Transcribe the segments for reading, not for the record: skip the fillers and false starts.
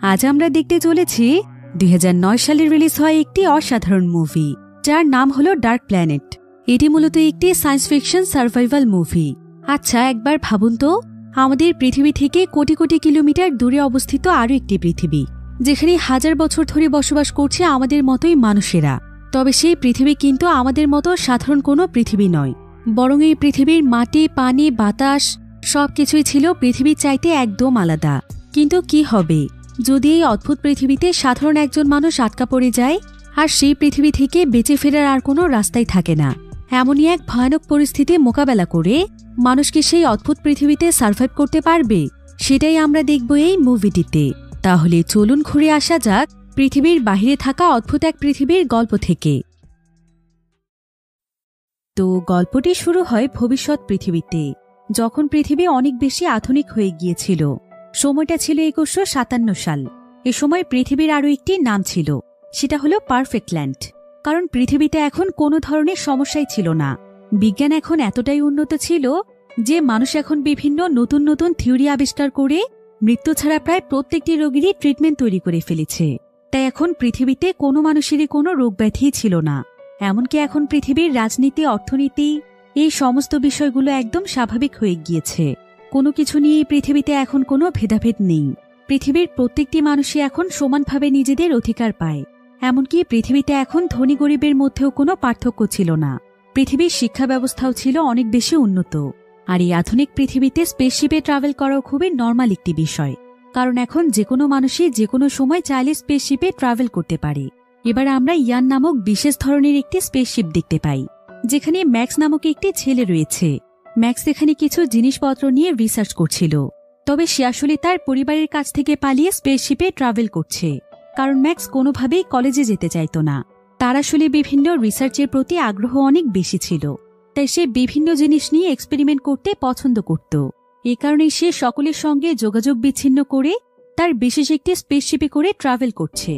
আজ আমরা দেখতে চলেছি 2009 সালে রিলিজ হয় একটি অসাধারণ মুভি, যার নাম হলো ডার্ক প্ল্যানেট। এটি মূলত একটি সায়েন্স ফিকশন সার্ভাইভাল মুভি। আচ্ছা, একবার ভাবুন তো, আমাদের পৃথিবী থেকে কোটি কোটি কিলোমিটার দূরে অবস্থিত আরও একটি পৃথিবী, যেখানে হাজার বছর ধরে বসবাস করছে আমাদের মতোই মানুষেরা। তবে সেই পৃথিবী কিন্তু আমাদের মতো সাধারণ কোনো পৃথিবী নয়, বরং এই পৃথিবীর মাটি, পানি, বাতাস সবকিছুই ছিল পৃথিবীর চাইতে একদম আলাদা। কিন্তু কি হবে যদি এই অদ্ভুত পৃথিবীতে সাধারণ একজন মানুষ আটকা পড়ে যায়, আর সেই পৃথিবী থেকে বেঁচে ফেরার আর কোনো রাস্তাই থাকে না? এমনই এক ভয়ানক পরিস্থিতি মোকাবেলা করে মানুষকে সেই অদ্ভুত পৃথিবীতে সার্ভাইভ করতে পারবে, সেটাই আমরা দেখব এই মুভিটিতে। তাহলে চলুন ঘুরে আসা যাক পৃথিবীর বাহিরে থাকা অদ্ভুত এক পৃথিবীর গল্প থেকে। তো গল্পটি শুরু হয় ভবিষ্যৎ পৃথিবীতে, যখন পৃথিবী অনেক বেশি আধুনিক হয়ে গিয়েছিল। সময়টা ছিল 2157 সাল। এ সময় পৃথিবীর আরও একটি নাম ছিল, সেটা হলো পারফেক্ট ল্যান্ড। কারণ পৃথিবীতে এখন কোনো ধরনের সমস্যাই ছিল না। বিজ্ঞান এখন এতটাই উন্নত ছিল যে মানুষ এখন বিভিন্ন নতুন নতুন থিওরি আবিষ্কার করে মৃত্যু ছাড়া প্রায় প্রত্যেকটি রোগীরই ট্রিটমেন্ট তৈরি করে ফেলেছে। তাই এখন পৃথিবীতে কোনো মানুষেরই কোনো রোগ ব্যাধিই ছিল না। এমনকি এখন পৃথিবীর রাজনীতি, অর্থনীতি, এই সমস্ত বিষয়গুলো একদম স্বাভাবিক হয়ে গিয়েছে। কোনো কিছু নিয়ে পৃথিবীতে এখন কোনো ভেদাভেদ নেই। পৃথিবীর প্রত্যেকটি মানুষই এখন সমানভাবে নিজেদের অধিকার পায়। এমনকি পৃথিবীতে এখন ধনী গরিবের মধ্যেও কোনো পার্থক্য ছিল না। পৃথিবীর শিক্ষা ব্যবস্থাও ছিল অনেক বেশি উন্নত। আর এই আধুনিক পৃথিবীতে স্পেসশিপে ট্রাভেল করাও খুবই নর্মাল একটি বিষয়, কারণ এখন যে কোনো মানুষই যে কোনো সময় চাইলে স্পেসশিপে ট্রাভেল করতে পারে। এবার আমরা ইয়ান নামক বিশেষ ধরনের একটি স্পেসশিপ দেখতে পাই, যেখানে ম্যাক্স নামক একটি ছেলে রয়েছে। ম্যাক্স এখানে কিছু জিনিসপত্র নিয়ে রিসার্চ করছিল। তবে সে আসলে তার পরিবারের কাছ থেকে পালিয়ে স্পেসশিপে ট্রাভেল করছে, কারণ ম্যাক্স কোনোভাবেই কলেজে যেতে চাইত না। তার আসলে বিভিন্ন রিসার্চের প্রতি আগ্রহ অনেক বেশি ছিল, তাই সে বিভিন্ন জিনিস নিয়ে এক্সপেরিমেন্ট করতে পছন্দ করত। এ কারণেই সে সকলের সঙ্গে যোগাযোগ বিচ্ছিন্ন করে তার বিশেষ একটি স্পেসশিপে করে ট্রাভেল করছে।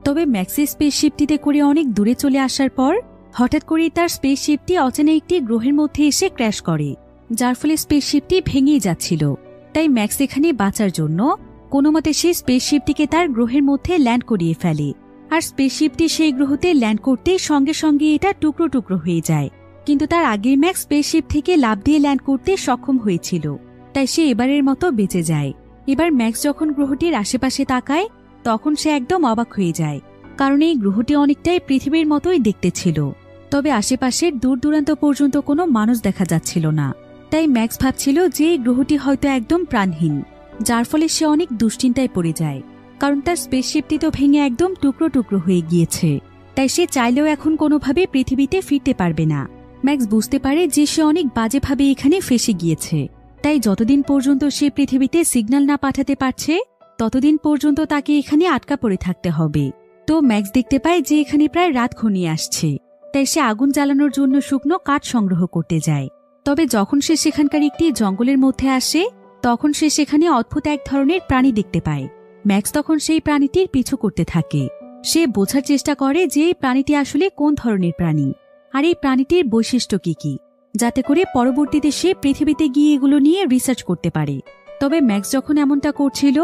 তবে ম্যাক্সের স্পেসশিপটিতে করে অনেক দূরে চলে আসার পর হঠাৎ করেই তার স্পেসশিপটি অচেনা একটি গ্রহের মধ্যে এসে ক্র্যাশ করে, যার ফলে স্পেসশিপটি ভেঙেই যাচ্ছিল। তাই ম্যাক্স এখানে বাঁচার জন্য কোনোমতে সেই স্পেসশিপটিকে তার গ্রহের মধ্যে ল্যান্ড করিয়ে ফেলে। আর স্পেসশিপটি সেই গ্রহতে ল্যান্ড করতেই সঙ্গে সঙ্গে এটা টুকরো টুকরো হয়ে যায়। কিন্তু তার আগের ম্যাক্স স্পেসশিপ থেকে লাফ দিয়ে ল্যান্ড করতে সক্ষম হয়েছিল, তাই সে এবারের মতো বেঁচে যায়। এবার ম্যাক্স যখন গ্রহটির আশেপাশে তাকায়, তখন সে একদম অবাক হয়ে যায়, কারণ এই গ্রহটি অনেকটাই পৃথিবীর মতোই দেখতে ছিল। তবে আশেপাশের দূর দূরান্ত পর্যন্ত কোনো মানুষ দেখা যাচ্ছিল না। তাই ম্যাক্স ভাবছিল যে এই গ্রহটি হয়তো একদম প্রাণহীন, যার ফলে সে অনেক দুশ্চিন্তায় পড়ে যায়, কারণ তার স্পেসশিপটি তো ভেঙে একদম টুকরো টুকরো হয়ে গিয়েছে। তাই সে চাইলেও এখন কোনোভাবে পৃথিবীতে ফিরতে পারবে না। ম্যাক্স বুঝতে পারে যে সে অনেক বাজেভাবে এখানে ফেঁসে গিয়েছে। তাই যতদিন পর্যন্ত সে পৃথিবীতে সিগন্যাল না পাঠাতে পারছে, ততদিন পর্যন্ত তাকে এখানে আটকা পড়ে থাকতে হবে। তো ম্যাক্স দেখতে পায় যে এখানে প্রায় রাত ঘনিয়ে আসছে, তাই সে আগুন জ্বালানোর জন্য শুকনো কাঠ সংগ্রহ করতে যায়। তবে যখন সে সেখানকার একটি জঙ্গলের মধ্যে আসে, তখন সে সেখানে অদ্ভুত এক ধরনের প্রাণী দেখতে পায়। ম্যাক্স তখন সেই প্রাণীটির পিছু করতে থাকে। সে বোঝার চেষ্টা করে যে এই প্রাণীটি আসলে কোন ধরনের প্রাণী, আর এই প্রাণীটির বৈশিষ্ট্য কি কি, যাতে করে পরবর্তীতে সে পৃথিবীতে গিয়ে এগুলো নিয়ে রিসার্চ করতে পারে। তবে ম্যাক্স যখন এমনটা করছিল,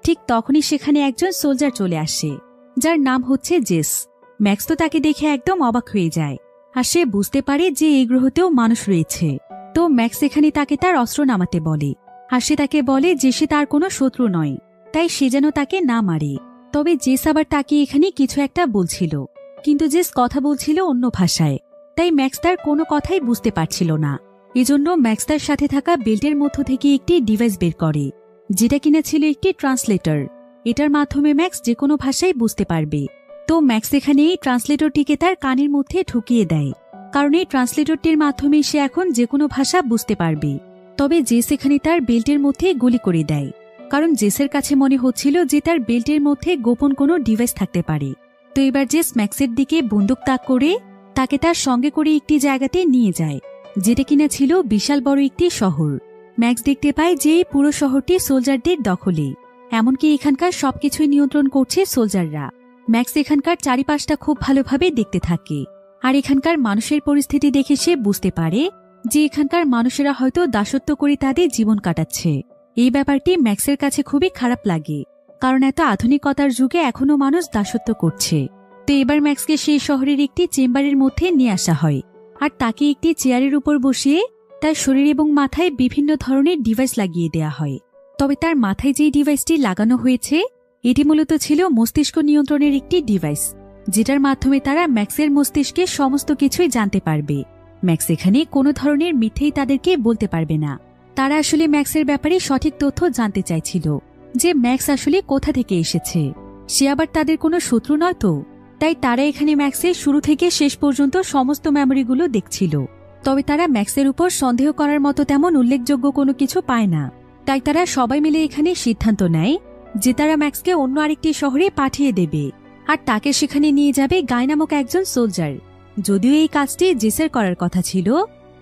ঠিক তখনই সেখানে একজন সোলজার চলে আসে, যার নাম হচ্ছে জেস। ম্যাক্স তো তাকে দেখে একদম অবাক হয়ে যায়, আর সে বুঝতে পারে যে এই গ্রহতেও মানুষ রয়েছে। তো ম্যাক্স এখানে তাকে তার অস্ত্র নামাতে বলে, আর সে তাকে বলে যে সে তার কোনো শত্রু নয়, তাই সে যেন তাকে না মারে। তবে জেস আবার তাকে এখানে কিছু একটা বলছিল, কিন্তু জেস কথা বলছিল অন্য ভাষায়, তাই ম্যাক্স তার কোনো কথাই বুঝতে পারছিল না। এজন্য ম্যাক্স তার সাথে থাকা বেল্টের মধ্য থেকে একটি ডিভাইস বের করে, যেটা কিনা ছিল একটি ট্রান্সলেটর। এটার মাধ্যমে ম্যাক্স যে কোনো ভাষাই বুঝতে পারবে। তো ম্যাক্স এখানে এই ট্রান্সলেটরটিকে তার কানের মধ্যে ঢুকিয়ে দেয়, কারণ এই ট্রান্সলেটরটির মাধ্যমে সে এখন যে কোনো ভাষা বুঝতে পারবে। তবে জেস এখানে তার বেল্টের মধ্যে গুলি করে দেয়, কারণ জেসের কাছে মনে হচ্ছিল যে তার বেল্টের মধ্যে গোপন কোনো ডিভাইস থাকতে পারে। তো এবার জেস ম্যাক্সের দিকে বন্দুক তাক করে তাকে তার সঙ্গে করে একটি জায়গাতে নিয়ে যায়, যেটা কিনা ছিল বিশাল বড় একটি শহর। ম্যাক্স দেখতে পায় যে এই পুরো শহরটি সোলজারদের দখলে, এমনকি এখানকার সবকিছুই নিয়ন্ত্রণ করছে সোলজাররা। ম্যাক্স এখানকার চারিপাশটা খুব ভালোভাবে দেখতে থাকে, আর এখানকার মানুষের পরিস্থিতি দেখে সে বুঝতে পারে যে এখানকার মানুষেরা হয়তো দাসত্ব করে তাদের জীবন কাটাচ্ছে। এই ব্যাপারটি ম্যাক্সের কাছে খুবই খারাপ লাগে, কারণ এত আধুনিকতার যুগে এখনো মানুষ দাসত্ব করছে। তো এবার ম্যাক্সকে সেই শহরের একটি চেম্বারের মধ্যে নিয়ে আসা হয়, আর তাকে একটি চেয়ারের উপর বসিয়ে তার শরীর এবং মাথায় বিভিন্ন ধরনের ডিভাইস লাগিয়ে দেয়া হয়। তবে তার মাথায় যেই ডিভাইসটি লাগানো হয়েছে এটি মূলত ছিল মস্তিষ্ক নিয়ন্ত্রণের একটি ডিভাইস, যেটার মাধ্যমে তারা ম্যাক্সের মস্তিষ্কে সমস্ত কিছুই জানতে পারবে। ম্যাক্স এখানে কোনো ধরনের মিথ্যেই তাদেরকে বলতে পারবে না। তারা আসলে ম্যাক্সের ব্যাপারে সঠিক তথ্য জানতে চাইছিল, যে ম্যাক্স আসলে কোথা থেকে এসেছে, সে আবার তাদের কোনো শত্রু নয় তো। তাই তারা এখানে ম্যাক্সের শুরু থেকে শেষ পর্যন্ত সমস্ত মেমোরিগুলো দেখছিল। তবে তারা ম্যাক্সের উপর সন্দেহ করার মতো তেমন উল্লেখযোগ্য কোনো কিছু পায় না। তাই তারা সবাই মিলে এখানে সিদ্ধান্ত নেয় যে তারা ম্যাক্সকে অন্য আরেকটি শহরে পাঠিয়ে দেবে, আর তাকে সেখানে নিয়ে যাবে গাই নামক একজন সোলজার। যদিও এই কাজটি জেসের করার কথা ছিল,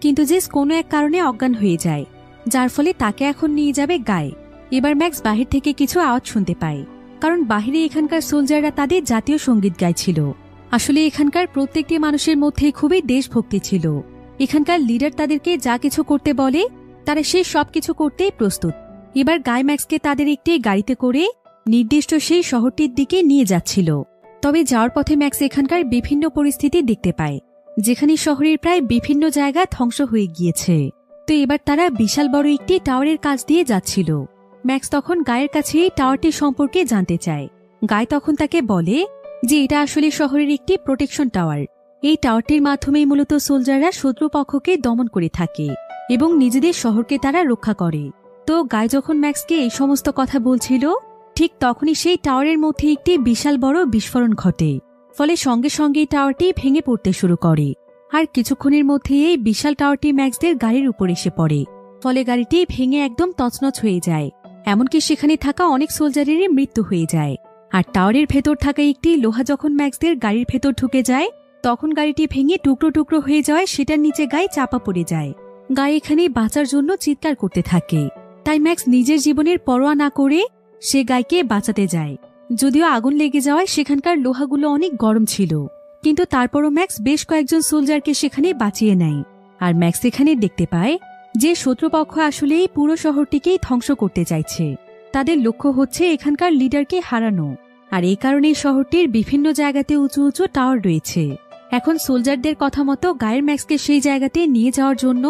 কিন্তু জেস কোনো এক কারণে অজ্ঞান হয়ে যায়, যার ফলে তাকে এখন নিয়ে যাবে গাই। এবার ম্যাক্স বাহির থেকে কিছু আওয়াজ শুনতে পায়, কারণ বাহিরে এখানকার সোলজাররা তাদের জাতীয় সঙ্গীত গাইছিল। আসলে এখানকার প্রত্যেকটি মানুষের মধ্যে খুবই দেশভক্তি ছিল। এখানকার লিডার তাদেরকে যা কিছু করতে বলে তারা সেই সব কিছু করতেই প্রস্তুত। এবার গাই ম্যাক্সকে তাদের একটি গাড়িতে করে নির্দিষ্ট সেই শহরটির দিকে নিয়ে যাচ্ছিল। তবে যাওয়ার পথে ম্যাক্স এখানকার বিভিন্ন পরিস্থিতি দেখতে পায়, যেখানে শহরের প্রায় বিভিন্ন জায়গা ধ্বংস হয়ে গিয়েছে। তো এবার তারা বিশাল বড় একটি টাওয়ারের কাছ দিয়ে যাচ্ছিল। ম্যাক্স তখন গায়ের কাছে এই টাওয়ারটি সম্পর্কে জানতে চায়। গায় তখন তাকে বলে যে এটা আসলে শহরের একটি প্রোটেকশন টাওয়ার। এই টাওয়ারটির মাধ্যমেই মূলত সোলজাররা শত্রুপক্ষকে দমন করে থাকে এবং নিজেদের শহরকে তারা রক্ষা করে। তো গায় যখন ম্যাক্সকে এই সমস্ত কথা বলছিল, ঠিক তখনই সেই টাওয়ারের মধ্যে একটি বিশাল বড় বিস্ফোরণ ঘটে। ফলে সঙ্গে সঙ্গে এই টাওয়ারটি ভেঙে পড়তে শুরু করে, আর কিছুক্ষণের মধ্যে এই বিশাল টাওয়ারটি ম্যাক্সদের গাড়ির উপর এসে পড়ে। ফলে গাড়িটি ভেঙে একদম তছনছ হয়ে যায়, এমনকি সেখানে থাকা অনেক সোলজারেরই মৃত্যু হয়ে যায়। আর টাওয়ারের ভেতর থাকা একটি লোহা যখন ম্যাক্সদের গাড়ির ভেতর ঢুকে যায়, তখন গাড়িটি ভেঙে টুকরো টুকরো হয়ে যায়, সেটার নিচে গায়ে চাপা পড়ে যায়। গায়ে এখানে বাঁচার জন্য চিৎকার করতে থাকে। তাই ম্যাক্স নিজের জীবনের পরোয়া না করে সে গাইকে বাঁচাতে যায়। যদিও আগুন লেগে যাওয়ায় সেখানকার লোহাগুলো অনেক গরম ছিল, কিন্তু তারপরও ম্যাক্স বেশ কয়েকজন সোলজারকে সেখানে বাঁচিয়ে নেয়। আর ম্যাক্স এখানে দেখতে পায় যে শত্রুপক্ষ আসলে এই পুরো শহরটিকেই ধ্বংস করতে চাইছে। তাদের লক্ষ্য হচ্ছে এখানকার লিডারকে হারানো, আর এই কারণে শহরটির বিভিন্ন জায়গাতে উঁচু উঁচু টাওয়ার রয়েছে। এখন সোলজারদের কথা মতো গায়ের ম্যাক্সকে সেই জায়গাতে নিয়ে যাওয়ার জন্য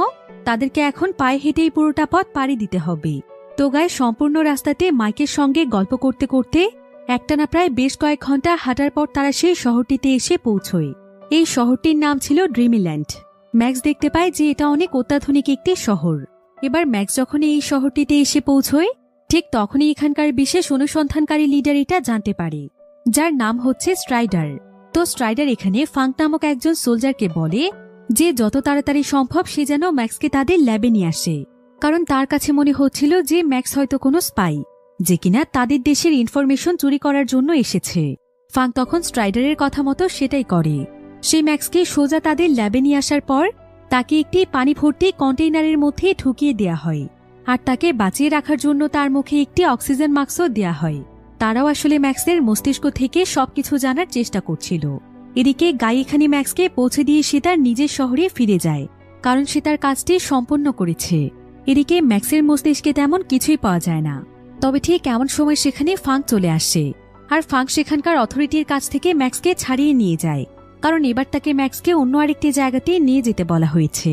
তাদেরকে এখন পায়ে হেঁটেই পুরোটা পথ পাড়ি দিতে হবে। তো গায়ে সম্পূর্ণ রাস্তাতে মাইকের সঙ্গে গল্প করতে করতে একটানা প্রায় বেশ কয়েক ঘন্টা হাঁটার পর তারা সেই শহরটিতে এসে পৌঁছয়। এই শহরটির নাম ছিল ড্রিমিল্যান্ড। ম্যাক্স দেখতে পায় যে এটা অনেক অত্যাধুনিক একটি শহর। এবার ম্যাক্স যখন এই শহরটিতে এসে পৌঁছয়, ঠিক তখনই এখানকার বিশেষ অনুসন্ধানকারী লিডার এটা জানতে পারে, যার নাম হচ্ছে স্ট্রাইডার। তো স্ট্রাইডার এখানে ফাঙ্ক নামক একজন সোলজারকে বলে যে যত তাড়াতাড়ি সম্ভব সে যেন ম্যাক্সকে তাদের ল্যাবে নিয়ে আসে, কারণ তার কাছে মনে হচ্ছিল যে ম্যাক্স হয়তো কোনো স্পাই, যে কিনা তাদের দেশের ইনফরমেশন চুরি করার জন্য এসেছে। ফাঙ্ক তখন স্ট্রাইডারের কথা মতো সেটাই করে। সে ম্যাক্সকে সোজা তাদের ল্যাবে নিয়ে আসার পর তাকে একটি পানি ভর্তি কন্টেইনারের মধ্যে ঢুকিয়ে দেয়া হয়, আর তাকে বাঁচিয়ে রাখার জন্য তার মুখে একটি অক্সিজেন মাস্কও দেয়া হয়। তারাও আসলে ম্যাক্সের মস্তিষ্ক থেকে সবকিছু জানার চেষ্টা করছিল। এদিকে গাই এখানে ম্যাক্সকে পৌঁছে দিয়ে সে তার নিজের শহরে ফিরে যায়, কারণ সে তার কাজটি সম্পন্ন করেছে। এদিকে ম্যাক্সের মস্তিষ্কে তেমন কিছুই পাওয়া যায় না। তবে ঠিক এমন সময় সেখানে ফাঙ্ক চলে আসে, আর ফাঙ্ক সেখানকার অথরিটির কাছ থেকে ম্যাক্সকে ছাড়িয়ে নিয়ে যায়, কারণ এবার তাকে ম্যাক্সকে অন্য আরেকটি জায়গাতে নিয়ে যেতে বলা হয়েছে।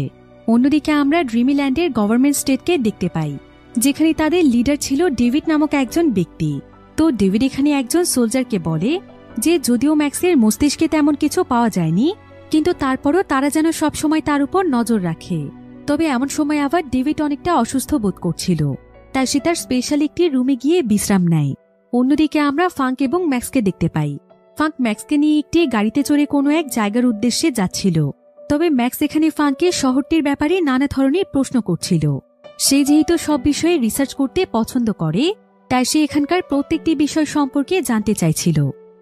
অন্যদিকে আমরা ড্রিমিল্যান্ডের গভর্নমেন্ট স্টেটকে দেখতে পাই, যেখানে তাদের লিডার ছিল ডেভিড নামক একজন ব্যক্তি। তো ডেভিড এখানে একজন সোলজারকে বলে যে যদিও ম্যাক্সের মস্তিষ্কে তেমন কিছু পাওয়া যায়নি, কিন্তু তারপরও তারা যেন সবসময় তার উপর নজর রাখে। তবে এমন সময় আবার ডেভিড অনেকটা অসুস্থ বোধ করছিল, তাই সে তার স্পেশাল একটি রুমে গিয়ে বিশ্রাম নেয়। অন্যদিকে আমরা ফাঙ্ক এবং ম্যাক্সকে দেখতে পাই। ফাঙ্ক ম্যাক্সকে নিয়ে একটি গাড়িতে চড়ে কোনো এক জায়গার উদ্দেশ্যে যাচ্ছিল। তবে ম্যাক্স এখানে ফাঙ্ককে শহরটির ব্যাপারে নানা ধরনের প্রশ্ন করছিল। সে যেহেতু সব বিষয়ে রিসার্চ করতে পছন্দ করে, তাই সে এখানকার প্রত্যেকটি বিষয় সম্পর্কে জানতে চাইছিল,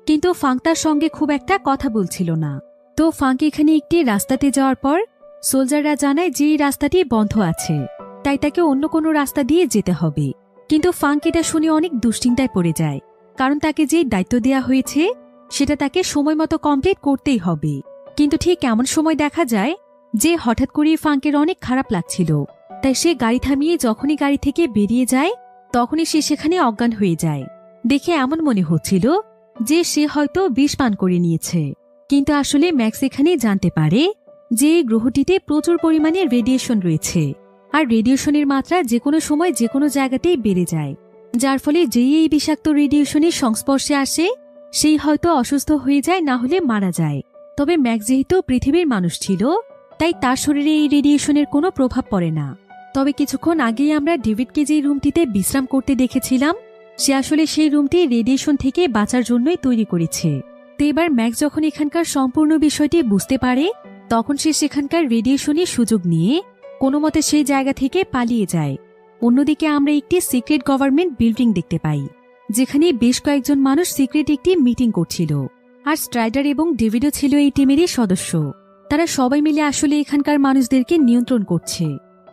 কিন্তু ফাঙ্ক তার সঙ্গে খুব একটা কথা বলছিল না। তো ফাঙ্ক এখানে একটি রাস্তাতে যাওয়ার পর সোলজাররা জানায় যে এই রাস্তাটি বন্ধ আছে, তাই তাকে অন্য কোনো রাস্তা দিয়ে যেতে হবে। কিন্তু ফাঙ্ক এটা শুনে অনেক দুশ্চিন্তায় পড়ে যায়, কারণ তাকে যে দায়িত্ব দেয়া হয়েছে সেটা তাকে সময় মতো কমপ্লিট করতেই হবে। কিন্তু ঠিক এমন সময় দেখা যায় যে হঠাৎ করে ফাঙ্কের অনেক খারাপ লাগছিল, তাই সে গাড়ি থামিয়ে যখনই গাড়ি থেকে বেরিয়ে যায় তখনই সে সেখানে অজ্ঞান হয়ে যায়। দেখে এমন মনে হচ্ছিল যে সে হয়তো বিষ পান করে নিয়েছে। কিন্তু আসলে ম্যাক্স এখানে জানতে পারে যে এই গ্রহটিতে প্রচুর পরিমাণে রেডিয়েশন রয়েছে, আর রেডিয়েশনের মাত্রা যে কোনো সময় যে কোনো জায়গাতেই বেড়ে যায়, যার ফলে যেই এই বিষাক্ত রেডিয়েশনের সংস্পর্শে আসে সেই হয়তো অসুস্থ হয়ে যায়, না হলে মারা যায়। তবে ম্যাক্স যেহেতু পৃথিবীর মানুষ ছিল, তাই তার শরীরে এই রেডিয়েশনের কোনো প্রভাব পড়ে না। তবে কিছুক্ষণ আগেই আমরা ডেভিডকে যে রুমটিতে বিশ্রাম করতে দেখেছিলাম, সে আসলে সেই রুমটি রেডিয়েশন থেকে বাঁচার জন্যই তৈরি করেছে। তো এবার ম্যাক্স যখন এখানকার সম্পূর্ণ বিষয়টি বুঝতে পারে, তখন সে সেখানকার রেডিয়েশনের সুযোগ নিয়ে কোনো মতে সেই জায়গা থেকে পালিয়ে যায়। অন্যদিকে আমরা একটি সিক্রেট গভর্নমেন্ট বিল্ডিং দেখতে পাই, যেখানে বেশ কয়েকজন মানুষ সিক্রেট একটি মিটিং করছিল। আর স্ট্রাইডার এবং ডেভিডও ছিল এই টিমেরই সদস্য। তারা সবাই মিলে আসলে এখানকার মানুষদেরকে নিয়ন্ত্রণ করছে।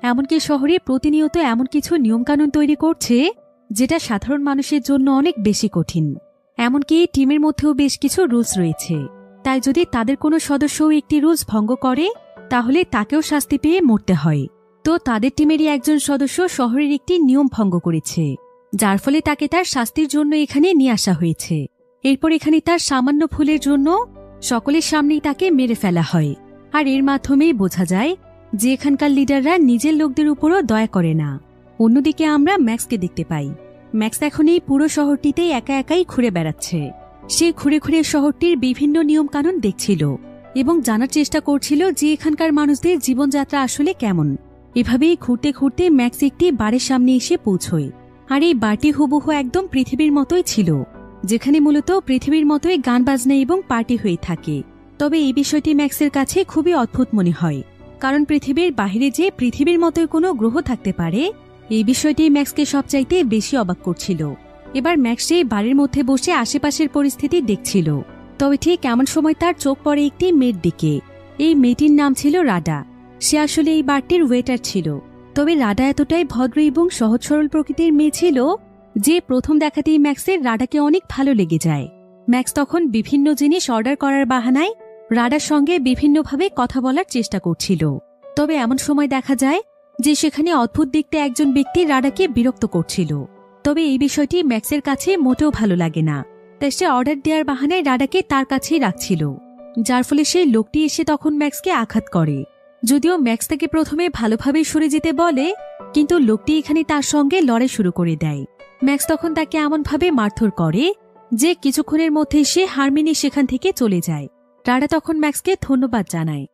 এমনকি শহরে প্রতিনিয়ত এমন কিছু নিয়মকানুন তৈরি করছে যেটা সাধারণ মানুষের জন্য অনেক বেশি কঠিন। এমনকি এই টিমের মধ্যেও বেশ কিছু রুলস রয়েছে, তাই যদি তাদের কোনো সদস্যও একটি রুলস ভঙ্গ করে তাহলে তাকেও শাস্তি পেয়ে মরতে হয়। তো তাদের টিমেরই একজন সদস্য শহরের একটি নিয়ম ভঙ্গ করেছে, যার ফলে তাকে তার শাস্তির জন্য এখানে নিয়ে আসা হয়েছে। এরপর এখানে তার সামান্য ভুলের জন্য সকলের সামনেই তাকে মেরে ফেলা হয়। আর এর মাধ্যমেই বোঝা যায় যে এখানকার লিডাররা নিজের লোকদের উপরও দয়া করে না। অন্যদিকে আমরা ম্যাক্সকে দেখতে পাই। ম্যাক্স এখন এই পুরো শহরটিতে একা একাই ঘুরে বেড়াচ্ছে। সে ঘুরে ঘুরে শহরটির বিভিন্ন নিয়মকানুন দেখছিল এবং জানার চেষ্টা করছিল যে এখানকার মানুষদের জীবনযাত্রা আসলে কেমন। এভাবেই ঘুরতে ঘুরতে ম্যাক্স একটি বারের সামনে এসে পৌঁছয়। আর এই বারটি হুবহু একদম পৃথিবীর মতোই ছিল, যেখানে মূলত পৃথিবীর মতোই গান বাজনা এবং পার্টি হয়ে থাকে। তবে এই বিষয়টি ম্যাক্সের কাছে খুবই অদ্ভুত মনে হয়, কারণ পৃথিবীর বাহিরে যে পৃথিবীর মতোই কোনো গ্রহ থাকতে পারে, এই বিষয়টি ম্যাক্সকে সবচাইতে বেশি অবাক করছিল। এবার ম্যাক্স সেই বাড়ির মধ্যে বসে আশেপাশের পরিস্থিতি দেখছিল। তবে ঠিক এমন সময় তার চোখ পড়ে একটি মেয়ের দিকে। এই মেয়েটির নাম ছিল রাডা। সে আসলে এই বারটির ওয়েটার ছিল। তবে রাডা এতটাই ভদ্র এবং সহজ সরল প্রকৃতির মেয়ে ছিল যে প্রথম দেখাতেই ম্যাক্সের রাডাকে অনেক ভালো লেগে যায়। ম্যাক্স তখন বিভিন্ন জিনিস অর্ডার করার বাহানায় রাডার সঙ্গে বিভিন্নভাবে কথা বলার চেষ্টা করছিল। তবে এমন সময় দেখা যায় যে সেখানে অদ্ভুত দেখতে একজন ব্যক্তি রাডাকে বিরক্ত করছিল। তবে এই বিষয়টি ম্যাক্সের কাছে মোটেও ভালো লাগে না, তাই সে অর্ডার দেওয়ার বাহানায় রাডাকে তার কাছেই রাখছিল, যার ফলে সেই লোকটি এসে তখন ম্যাক্সকে আঘাত করে। যদিও ম্যাক্স তাকে প্রথমে ভালোভাবে সরে যেতে বলে, কিন্তু লোকটি এখানে তার সঙ্গে লড়াই শুরু করে দেয়। ম্যাক্স তখন তাকে এমনভাবে মারধর করে যে কিছুক্ষণের মধ্যে সে হার মেনে সেখান থেকে চলে যায়। রাডা তখন ম্যাক্সকে ধন্যবাদ জানায়।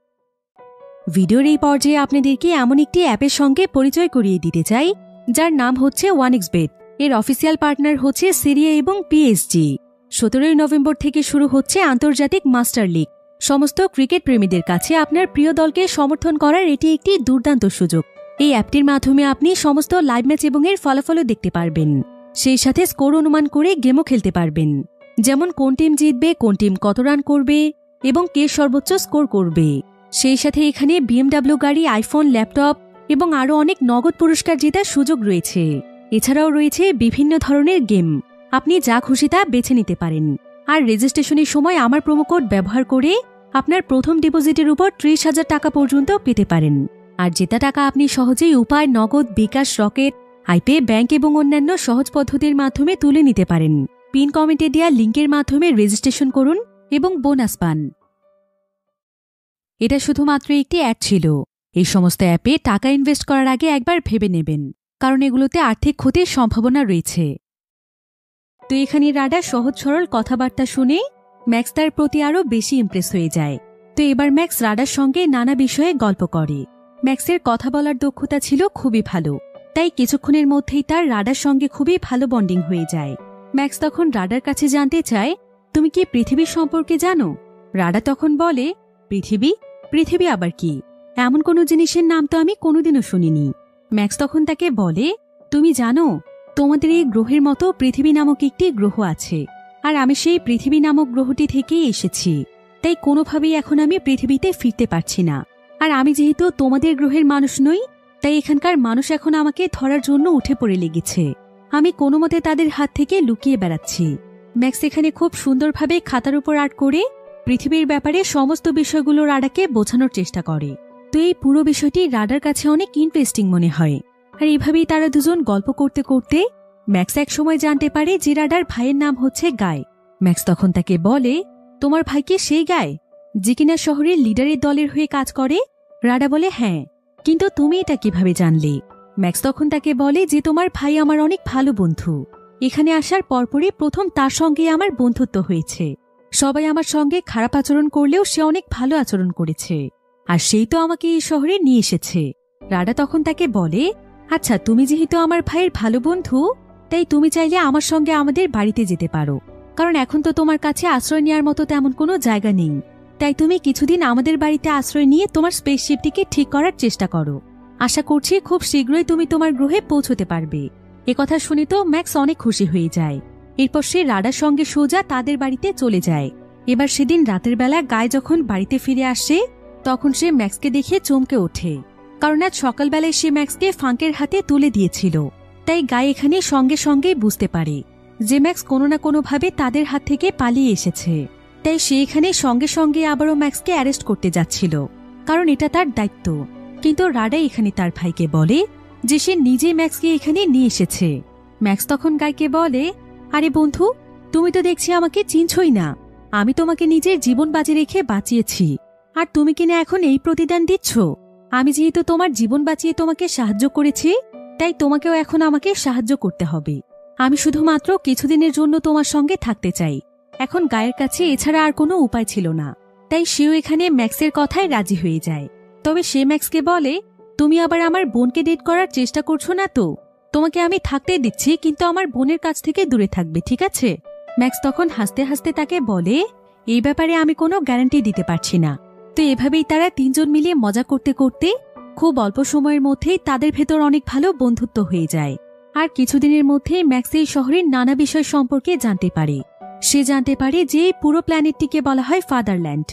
ভিডিওর এই পর্যায়ে আপনাদেরকে এমন একটি অ্যাপের সঙ্গে পরিচয় করিয়ে দিতে চাই, যার নাম হচ্ছে 1xBet। এর অফিসিয়াল পার্টনার হচ্ছে সিরিয়া এবং পিএসজি। 17 নভেম্বর থেকে শুরু হচ্ছে আন্তর্জাতিক মাস্টার লিগ। সমস্ত ক্রিকেট প্রেমীদের কাছে আপনার প্রিয় দলকে সমর্থন করার এটি একটি দুর্দান্ত সুযোগ। এই অ্যাপটির মাধ্যমে আপনি সমস্ত লাইভ ম্যাচ এবং এর ফলাফলও দেখতে পারবেন। সেই সাথে স্কোর অনুমান করে গেমও খেলতে পারবেন, যেমন কোন টিম জিতবে, কোন টিম কত রান করবে এবং কে সর্বোচ্চ স্কোর করবে। সেই সাথে এখানে BMW গাড়ি, আইফোন, ল্যাপটপ এবং আরও অনেক নগদ পুরস্কার জেতার সুযোগ রয়েছে। এছাড়াও রয়েছে বিভিন্ন ধরনের গেম, আপনি যা খুশি তা বেছে নিতে পারেন। আর রেজিস্ট্রেশনের সময় আমার প্রোমো কোড ব্যবহার করে আপনার প্রথম ডিপোজিটের উপর 30,000 টাকা পর্যন্ত পেতে পারেন। আর জেতা টাকা আপনি সহজেই উপায়, নগদ, বিকাশ, রকেট, আইপে, ব্যাংক এবং অন্যান্য সহজ পদ্ধতির মাধ্যমে তুলে নিতে পারেন। পিন কমেন্টে দেওয়া লিঙ্কের মাধ্যমে রেজিস্ট্রেশন করুন এবং বোনাস পান। এটা শুধুমাত্র একটি অ্যাড ছিল। এই সমস্ত অ্যাপে টাকা ইনভেস্ট করার আগে একবার ভেবে নেবেন, কারণ এগুলোতে আর্থিক ক্ষতির সম্ভাবনা রয়েছে। তো এখানে রাডা সহজ সরল কথাবার্তা শুনে ম্যাক্স তার প্রতি আরও বেশি ইমপ্রেস হয়ে যায়। তো এবার ম্যাক্স রাডার সঙ্গে নানা বিষয়ে গল্প করে। ম্যাক্সের কথা বলার দক্ষতা ছিল খুবই ভালো, তাই কিছুক্ষণের মধ্যেই তার রাডার সঙ্গে খুবই ভালো বন্ডিং হয়ে যায়। ম্যাক্স তখন রাডার কাছে জানতে চায়, তুমি কি পৃথিবীর সম্পর্কে জানো? রাডা তখন বলে, পৃথিবী? পৃথিবী আবার কি? এমন কোনো জিনিসের নাম তো আমি কোনোদিনও শুনিনি। ম্যাক্স তখন তাকে বলে, তুমি জানো তোমাদের এই গ্রহের মতো পৃথিবী নামক একটি গ্রহ আছে, আর আমি সেই পৃথিবী নামক গ্রহটি থেকেই এসেছি। তাই কোনোভাবেই এখন আমি পৃথিবীতে ফিরতে পারছি না। আর আমি যেহেতু তোমাদের গ্রহের মানুষ নই, তাই এখানকার মানুষ এখন আমাকে ধরার জন্য উঠে পড়ে লেগেছে। আমি কোনো মতে তাদের হাত থেকে লুকিয়ে বেড়াচ্ছি। ম্যাক্স এখানে খুব সুন্দরভাবে খাতার উপর আর্ট করে পৃথিবীর ব্যাপারে সমস্ত বিষয়গুলো রাডাকে বোঝানোর চেষ্টা করে। তো এই পুরো বিষয়টি রাডার কাছে অনেক ইন্টারেস্টিং মনে হয়। আর এভাবেই তারা দুজন গল্প করতে করতে ম্যাক্স এক সময় জানতে পারে যে রাডার ভাইয়ের নাম হচ্ছে গায়। ম্যাক্স তখন তাকে বলে, তোমার ভাই কি সেই গায় যে কিনা শহরের লিডারের দলের হয়ে কাজ করে? রাডা বলে, হ্যাঁ। কিন্তু তুমি এটা কিভাবে জানলে? ম্যাক্স তখন তাকে বলে যে তোমার ভাই আমার অনেক ভালো বন্ধু। এখানে আসার পরপরই প্রথম তার সঙ্গে আমার বন্ধুত্ব হয়েছে। সবাই আমার সঙ্গে খারাপ আচরণ করলেও সে অনেক ভালো আচরণ করেছে, আর সেই তো আমাকে এই শহরে নিয়ে এসেছে। রাডা তখন তাকে বলে, আচ্ছা, তুমি যেহেতু আমার ভাইয়ের ভালো বন্ধু, তাই তুমি চাইলে আমার সঙ্গে আমাদের বাড়িতে যেতে পারো, কারণ এখন তো তোমার কাছে আশ্রয় নেওয়ার মতো তেমন কোনো জায়গা নেই। তাই তুমি কিছুদিন আমাদের বাড়িতে আশ্রয় নিয়ে তোমার স্পেসশিপটিকে ঠিক করার চেষ্টা করো। আশা করছি খুব শীঘ্রই তুমি তোমার গ্রহে পৌঁছতে পারবে। একথা শুনে তো ম্যাক্স অনেক খুশি হয়ে যায়। এরপর সে রাডার সঙ্গে সোজা তাদের বাড়িতে চলে যায়। এবার সেদিন রাতের বেলা গায় যখন বাড়িতে ফিরে আসে, তখন সে ম্যাক্সকে দেখে চমকে ওঠে, কারণ আজ সকালবেলায় সে ম্যাক্সকে ফাঙ্কের হাতে তুলে দিয়েছিল। তাই গায় এখানে সঙ্গে সঙ্গেই বুঝতে পারে যে ম্যাক্স কোনো না কোনোভাবে তাদের হাত থেকে পালিয়ে এসেছে। তাই সে এখানে সঙ্গে সঙ্গে আবারও ম্যাক্সকে অ্যারেস্ট করতে যাচ্ছিল, কারণ এটা তার দায়িত্ব। কিন্তু রাডা এখানে তার ভাইকে বলে যে সে নিজেই ম্যাক্সকে এখানে নিয়ে এসেছে। ম্যাক্স তখন গায়কে বলে, আরে বন্ধু, তুমি তো দেখছি আমাকে চিনছই না। আমি তোমাকে নিজের জীবন বাজি রেখে বাঁচিয়েছি, আর তুমি কিনা এখন এই প্রতিদান দিচ্ছ? আমি যেহেতু তোমার জীবন বাঁচিয়ে তোমাকে সাহায্য করেছি, তাই তোমাকেও এখন আমাকে সাহায্য করতে হবে। আমি শুধুমাত্র কিছুদিনের জন্য তোমার সঙ্গে থাকতে চাই। এখন গায়ের কাছে এছাড়া আর কোনো উপায় ছিল না, তাই সেও এখানে ম্যাক্সের কথায় রাজি হয়ে যায়। তবে সে ম্যাক্সকে বলে, তুমি আবার আমার বোনকে ডেট করার চেষ্টা করছো না তো? তোমাকে আমি থাকতে দিচ্ছি, কিন্তু আমার বোনের কাছ থেকে দূরে থাকবে, ঠিক আছে? ম্যাক্স তখন হাসতে হাসতে তাকে বলে, এই ব্যাপারে আমি কোনো গ্যারান্টি দিতে পারছি না। তো এভাবেই তারা তিনজন মিলিয়ে মজা করতে করতে খুব অল্প সময়ের মধ্যেই তাদের ভেতর অনেক ভালো বন্ধুত্ব হয়ে যায়। আর কিছুদিনের মধ্যেই ম্যাক্স এই শহরের নানা বিষয় সম্পর্কে জানতে পারে। সে জানতে পারে যে এই পুরো প্ল্যানেটটিকে বলা হয় ফাদারল্যান্ড,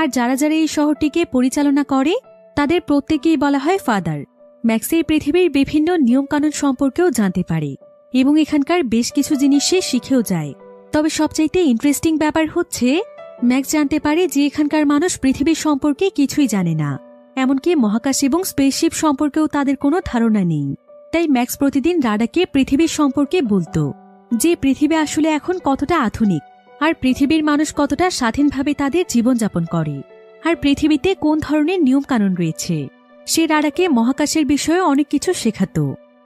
আর যারা যারা এই শহরটিকে পরিচালনা করে তাদের প্রত্যেকেই বলা হয় ফাদার। ম্যাক্স এই পৃথিবীর বিভিন্ন নিয়মকানুন সম্পর্কেও জানতে পারে এবং এখানকার বেশ কিছু জিনিস সে শিখেও যায়। তবে সবচাইতে ইন্টারেস্টিং ব্যাপার হচ্ছে, ম্যাক্স জানতে পারে যে এখানকার মানুষ পৃথিবীর সম্পর্কে কিছুই জানে না, এমনকি মহাকাশ এবং স্পেসশিপ সম্পর্কেও তাদের কোনো ধারণা নেই। তাই ম্যাক্স প্রতিদিন রাডাকে পৃথিবীর সম্পর্কে বলতো, যে পৃথিবী আসলে এখন কতটা আধুনিক, আর পৃথিবীর মানুষ কতটা স্বাধীনভাবে তাদের জীবনযাপন করে, আর পৃথিবীতে কোন ধরনের নিয়মকানুন রয়েছে। সে রাডাকে মহাকাশের বিষয়ে অনেক কিছু শেখাতো,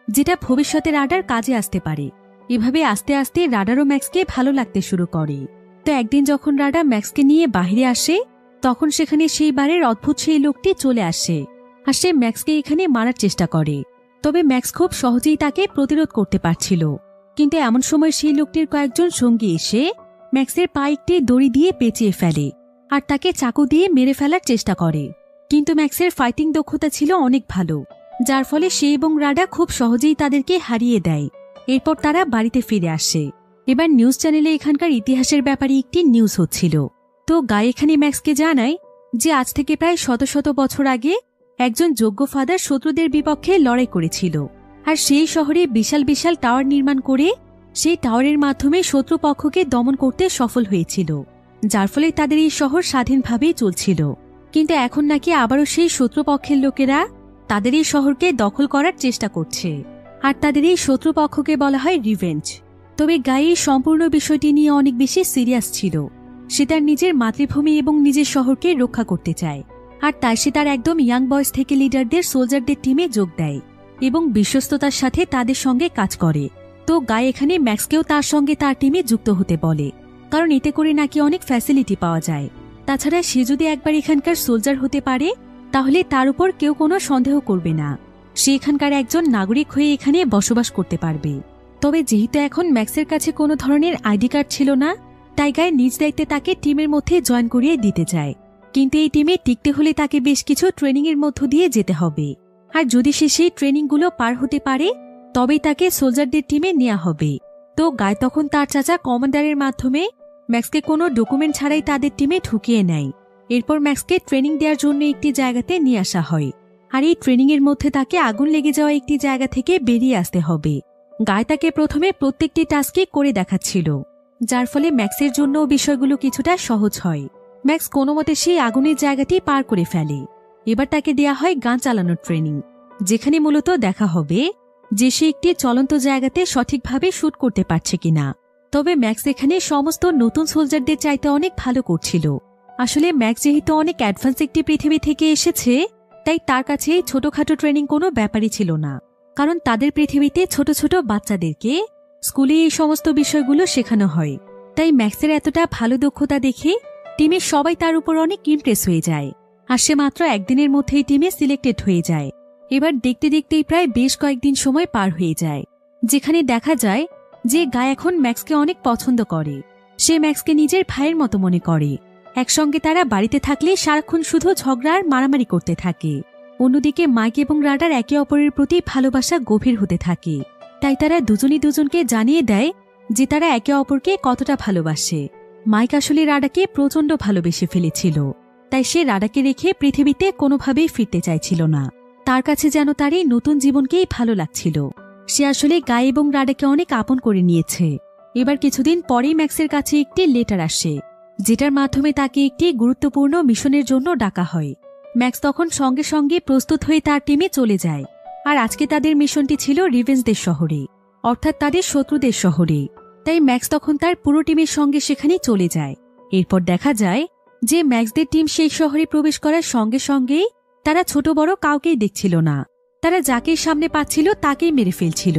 যেটা ভবিষ্যতে রাডার কাজে আসতে পারে। এভাবে আস্তে আস্তে রাডারও ম্যাক্সকে ভালো লাগতে শুরু করে। তো একদিন যখন রাডা ম্যাক্সকে নিয়ে বাইরে আসে, তখন সেখানে সেই বারের অদ্ভুত সেই লোকটি চলে আসে, আর সে ম্যাক্সকে এখানে মারার চেষ্টা করে। তবে ম্যাক্স খুব সহজেই তাকে প্রতিরোধ করতে পারছিল। কিন্তু এমন সময় সেই লোকটির কয়েকজন সঙ্গী এসে ম্যাক্সের পা একটি দড়ি দিয়ে পেঁচিয়ে ফেলে, আর তাকে চাকু দিয়ে মেরে ফেলার চেষ্টা করে। কিন্তু ম্যাক্সের ফাইটিং দক্ষতা ছিল অনেক ভালো, যার ফলে সে এবং রাডা খুব সহজেই তাদেরকে হারিয়ে দেয়। এরপর তারা বাড়িতে ফিরে আসে। এবার নিউজ চ্যানেলে এখানকার ইতিহাসের ব্যাপারে একটি নিউজ হচ্ছিল। তো গায় এখানে ম্যাক্সকে জানায় যে আজ থেকে প্রায় শত শত বছর আগে একজন যোগ্য ফাদার শত্রুদের বিপক্ষে লড়াই করেছিল, আর সেই শহরে বিশাল বিশাল টাওয়ার নির্মাণ করে সেই টাওয়ারের মাধ্যমে শত্রুপক্ষকে দমন করতে সফল হয়েছিল, যার ফলে তাদের এই শহর স্বাধীনভাবেই চলছিল। কিন্তু এখন নাকি আবারও সেই শত্রুপক্ষের লোকেরা তাদের এই শহরকে দখল করার চেষ্টা করছে, আর তাদের এই শত্রুপক্ষকে বলা হয় রিভেঞ্জ। তবে গায়ে সম্পূর্ণ বিষয়টি নিয়ে অনেক বেশি সিরিয়াস ছিল। সে তার নিজের মাতৃভূমি এবং নিজের শহরকে রক্ষা করতে চায়, আর তাই সে তার একদম ইয়াং বয়স থেকে লিডারদের সোলজারদের টিমে যোগ দেয় এবং বিশ্বস্ততার সাথে তাদের সঙ্গে কাজ করে। তো গায়ে এখানে ম্যাক্সকেও তার সঙ্গে তার টিমে যুক্ত হতে বলে, কারণ এতে করে নাকি অনেক ফ্যাসিলিটি পাওয়া যায়। তাছাড়া সে যদি একবার এখানকার সোলজার হতে পারে, তাহলে তার উপর কেউ কোনো সন্দেহ করবে না। সে এখানকার একজন নাগরিক হয়ে এখানে বসবাস করতে পারবে। তবে যেহেতু এখন ম্যাক্সের কাছে কোনো ধরনের আইডি কার্ড ছিল না, তাই গায়ে নিজ দায়িত্বে তাকে টিমের মধ্যে জয়েন করিয়ে দিতে চায়। কিন্তু এই টিমে টিকতে হলে তাকে বেশ কিছু ট্রেনিং এর মধ্য দিয়ে যেতে হবে, আর যদি সে সেই ট্রেনিংগুলো পার হতে পারে তবেই তাকে সোলজারদের টিমে নেওয়া হবে। তো গায়ে তখন তার চাচা কমান্ডারের মাধ্যমে ম্যাক্সকে কোনো ডকুমেন্ট ছাড়াই তাদের টিমে ঢুকিয়ে নেয়। এরপর ম্যাক্সকে ট্রেনিং দেওয়ার জন্য একটি জায়গাতে নিয়ে আসা হয়, আর এই ট্রেনিং এর মধ্যে তাকে আগুন লেগে যাওয়া একটি জায়গা থেকে বেরিয়ে আসতে হবে। গায়ে তাকে প্রথমে প্রত্যেকটি টাস্কই করে দেখাচ্ছিল, যার ফলে ম্যাক্সের জন্য বিষয়গুলো কিছুটা সহজ হয়। ম্যাক্স কোনো মতে সেই আগুনের জায়গাটি পার করে ফেলে। এবার তাকে দেয়া হয় গান চালানোর ট্রেনিং, যেখানে মূলত দেখা হবে যে সে একটি চলন্ত জায়গাতে সঠিকভাবে শুট করতে পারছে কিনা। তবে ম্যাক্স এখানে সমস্ত নতুন সোলজারদের চাইতে অনেক ভালো করছিল। আসলে ম্যাক্স যেহেতু অনেক অ্যাডভান্স একটি পৃথিবী থেকে এসেছে, তাই তার কাছে ছোটখাটো ট্রেনিং কোনো ব্যাপারই ছিল না। কারণ তাদের পৃথিবীতে ছোট ছোট বাচ্চাদেরকে স্কুলে এই সমস্ত বিষয়গুলো শেখানো হয়। তাই ম্যাক্সের এতটা ভালো দক্ষতা দেখে টিমের সবাই তার উপর অনেক ইমপ্রেস হয়ে যায়। আর সে মাত্র একদিনের মধ্যেই টিমে সিলেক্টেড হয়ে যায়। এবার দেখতে দেখতেই প্রায় বেশ কয়েকদিন সময় পার হয়ে যায়, যেখানে দেখা যায় যে গায় এখন ম্যাক্সকে অনেক পছন্দ করে। সে ম্যাক্সকে নিজের ভাইয়ের মতো মনে করে। একসঙ্গে তারা বাড়িতে থাকলে সারাক্ষণ শুধু ঝগড়া আর মারামারি করতে থাকে। অন্যদিকে মাইক এবং রাডার একে অপরের প্রতি ভালোবাসা গভীর হতে থাকে। তাই তারা দুজনই দুজনকে জানিয়ে দেয় যে তারা একে অপরকে কতটা ভালোবাসে। মাইক আসলে রাডাকে প্রচণ্ড ভালোবেসে ফেলেছিল, তাই সে রাডাকে রেখে পৃথিবীতে কোনোভাবেই ফিরতে চাইছিল না। তার কাছে যেন তার এই নতুন জীবনকেই ভালো লাগছিল। সে আসলে গাই এবং রাডাকে অনেক আপন করে নিয়েছে। এবার কিছুদিন পরেই ম্যাক্সের কাছে একটি লেটার আসে, যেটার মাধ্যমে তাকে একটি গুরুত্বপূর্ণ মিশনের জন্য ডাকা হয়। ম্যাক্স তখন সঙ্গে সঙ্গে প্রস্তুত হয়ে তার টিমে চলে যায়। আর আজকে তাদের মিশনটি ছিল রিভেঞ্জদের শহরে, অর্থাৎ তাদের শত্রুদের শহরে। তাই ম্যাক্স তখন তার পুরো টিমের সঙ্গে সেখানে চলে যায়। এরপর দেখা যায় যে ম্যাক্সদের টিম সেই শহরে প্রবেশ করার সঙ্গে সঙ্গেই তারা ছোট বড় কাউকেই দেখছিল না। তারা যাকেই সামনে পাচ্ছিল তাকেই মেরে ফেলছিল।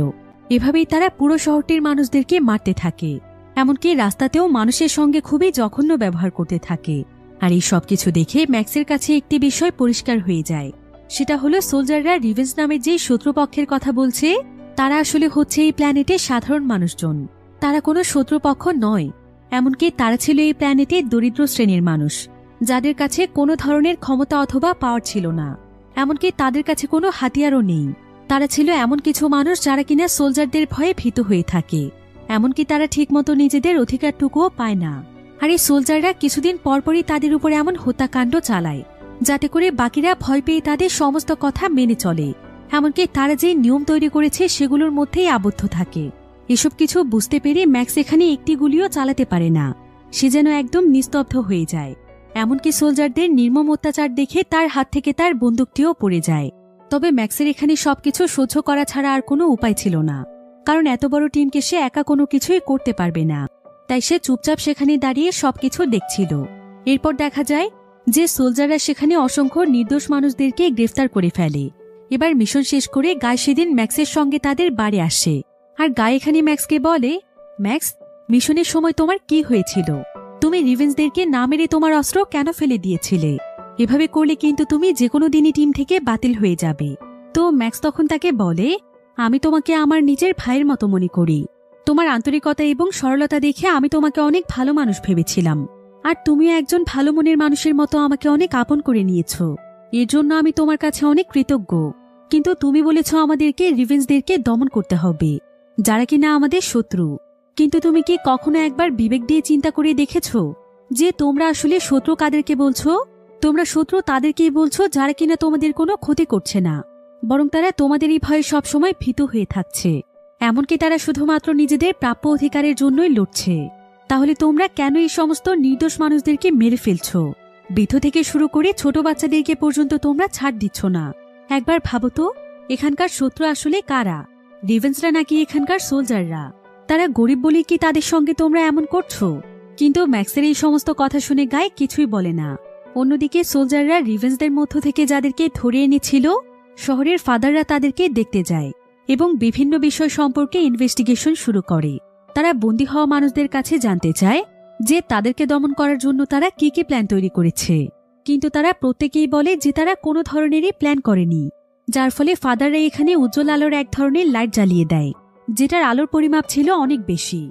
এভাবেই তারা পুরো শহরটির মানুষদেরকে মারতে থাকে। এমনকি রাস্তাতেও মানুষের সঙ্গে খুবই জঘন্য ব্যবহার করতে থাকে। আর এই সবকিছু দেখে ম্যাক্সের কাছে একটি বিষয় পরিষ্কার হয়ে যায়। সেটা হলো সোলজাররা রিভেঞ্জ নামের যে শত্রুপক্ষের কথা বলছে, তারা আসলে হচ্ছে এই প্ল্যানেটের সাধারণ মানুষজন। তারা কোনো শত্রুপক্ষ নয়। এমনকি তারা ছিল এই প্ল্যানেটের দরিদ্র শ্রেণীর মানুষ, যাদের কাছে কোনো ধরনের ক্ষমতা অথবা পাওয়ার ছিল না। এমনকি তাদের কাছে কোনো হাতিয়ারও নেই। তারা ছিল এমন কিছু মানুষ যারা কিনা সোলজারদের ভয়ে ভীত হয়ে থাকে। এমনকি তারা ঠিকমতো নিজেদের অধিকারটুকুও পায় না। আর এই সোলজাররা কিছুদিন পরপরই তাদের উপর এমন হত্যাকাণ্ড চালায়, যাতে করে বাকিরা ভয় পেয়ে তাদের সমস্ত কথা মেনে চলে। এমনকি তারা যে নিয়ম তৈরি করেছে সেগুলোর মধ্যেই আবদ্ধ থাকে। এসব কিছু বুঝতে পেরে ম্যাক্স এখানে একটি গুলিও চালাতে পারে না। সে যেন একদম নিস্তব্ধ হয়ে যায়। এমনকি সোলজারদের নির্মম অত্যাচার দেখে তার হাত থেকে তার বন্দুকটিও পড়ে যায়। তবে ম্যাক্সের এখানে সবকিছু সহ্য করা ছাড়া আর কোনো উপায় ছিল না, কারণ এত বড় টিমকে সে একা কোনো কিছুই করতে পারবে না। তাই সে চুপচাপ সেখানে দাঁড়িয়ে সবকিছু দেখছিল। এরপর দেখা যায় যে সোলজাররা সেখানে অসংখ্য নির্দোষ মানুষদেরকে গ্রেফতার করে ফেলে। এবার মিশন শেষ করে গাই সেদিন ম্যাক্সের সঙ্গে তাদের বাড়ি আসে। আর গাই এখানে ম্যাক্সকে বলে, ম্যাক্স, মিশনের সময় তোমার কি হয়েছিল? তুমি রিভেঞ্জদেরকে না মেরে তোমার অস্ত্র কেন ফেলে দিয়েছিলে? এভাবে করলে কিন্তু তুমি যে কোনো দিনই টিম থেকে বাতিল হয়ে যাবে। তো ম্যাক্স তখন তাকে বলে, আমি তোমাকে আমার নিজের ভাইয়ের মতো মনে করি। তোমার আন্তরিকতা এবং সরলতা দেখে আমি তোমাকে অনেক ভালো মানুষ ভেবেছিলাম। আর তুমিও একজন ভালো মনের মানুষের মতো আমাকে অনেক আপন করে নিয়েছ। এর জন্য আমি তোমার কাছে অনেক কৃতজ্ঞ। কিন্তু তুমি বলেছ আমাদেরকে রিভেঞ্জদেরকে দমন করতে হবে, যারা কিনা আমাদের শত্রু। কিন্তু তুমি কি কখনো একবার বিবেক দিয়ে চিন্তা করে দেখেছ যে তোমরা আসলে শত্রু কাদেরকে বলছো? তোমরা শত্রু তাদেরকেই বলছো যারা কিনা তোমাদের কোনো ক্ষতি করছে না, বরং তারা তোমাদেরই ভয়ে সবসময় ভীত হয়ে থাকছে। এমনকি তারা শুধুমাত্র নিজেদের প্রাপ্য অধিকারের জন্যই লড়ছে। তাহলে তোমরা কেন এই সমস্ত নির্দোষ মানুষদেরকে মেরে ফেলছ? বৃদ্ধ থেকে শুরু করে ছোট বাচ্চাদেরকে পর্যন্ত তোমরা ছাড় দিচ্ছ না। একবার ভাবো তো, এখানকার শত্রু আসলে কারা? রিভেঞ্জরা নাকি এখানকার সোলজাররা? তারা গরিব বলেই কি তাদের সঙ্গে তোমরা এমন করছো? কিন্তু ম্যাক্সের এই সমস্ত কথা শুনে গায়ে কিছুই বলে না। অন্যদিকে সোলজাররা রিভেঞ্জদের মধ্য থেকে যাদেরকে ধরে এনেছিল, শহরের ফাদাররা তাদেরকে দেখতে যায় এবং বিভিন্ন বিষয় সম্পর্কে ইনভেস্টিগেশন শুরু করে। তারা বন্দী হওয়া মানুষদের কাছে জানতে চায় যে তাদেরকে দমন করার জন্য তারা কি কি প্ল্যান তৈরি করেছে। কিন্তু তারা প্রত্যেকেই বলে যে তারা কোনো ধরনেরই প্ল্যান করেনি, যার ফলে ফাদাররা এখানে উজ্জ্বল আলোর এক ধরনের লাইট জ্বালিয়ে দেয়, যেটার আলোর পরিমাপ ছিল অনেক বেশি।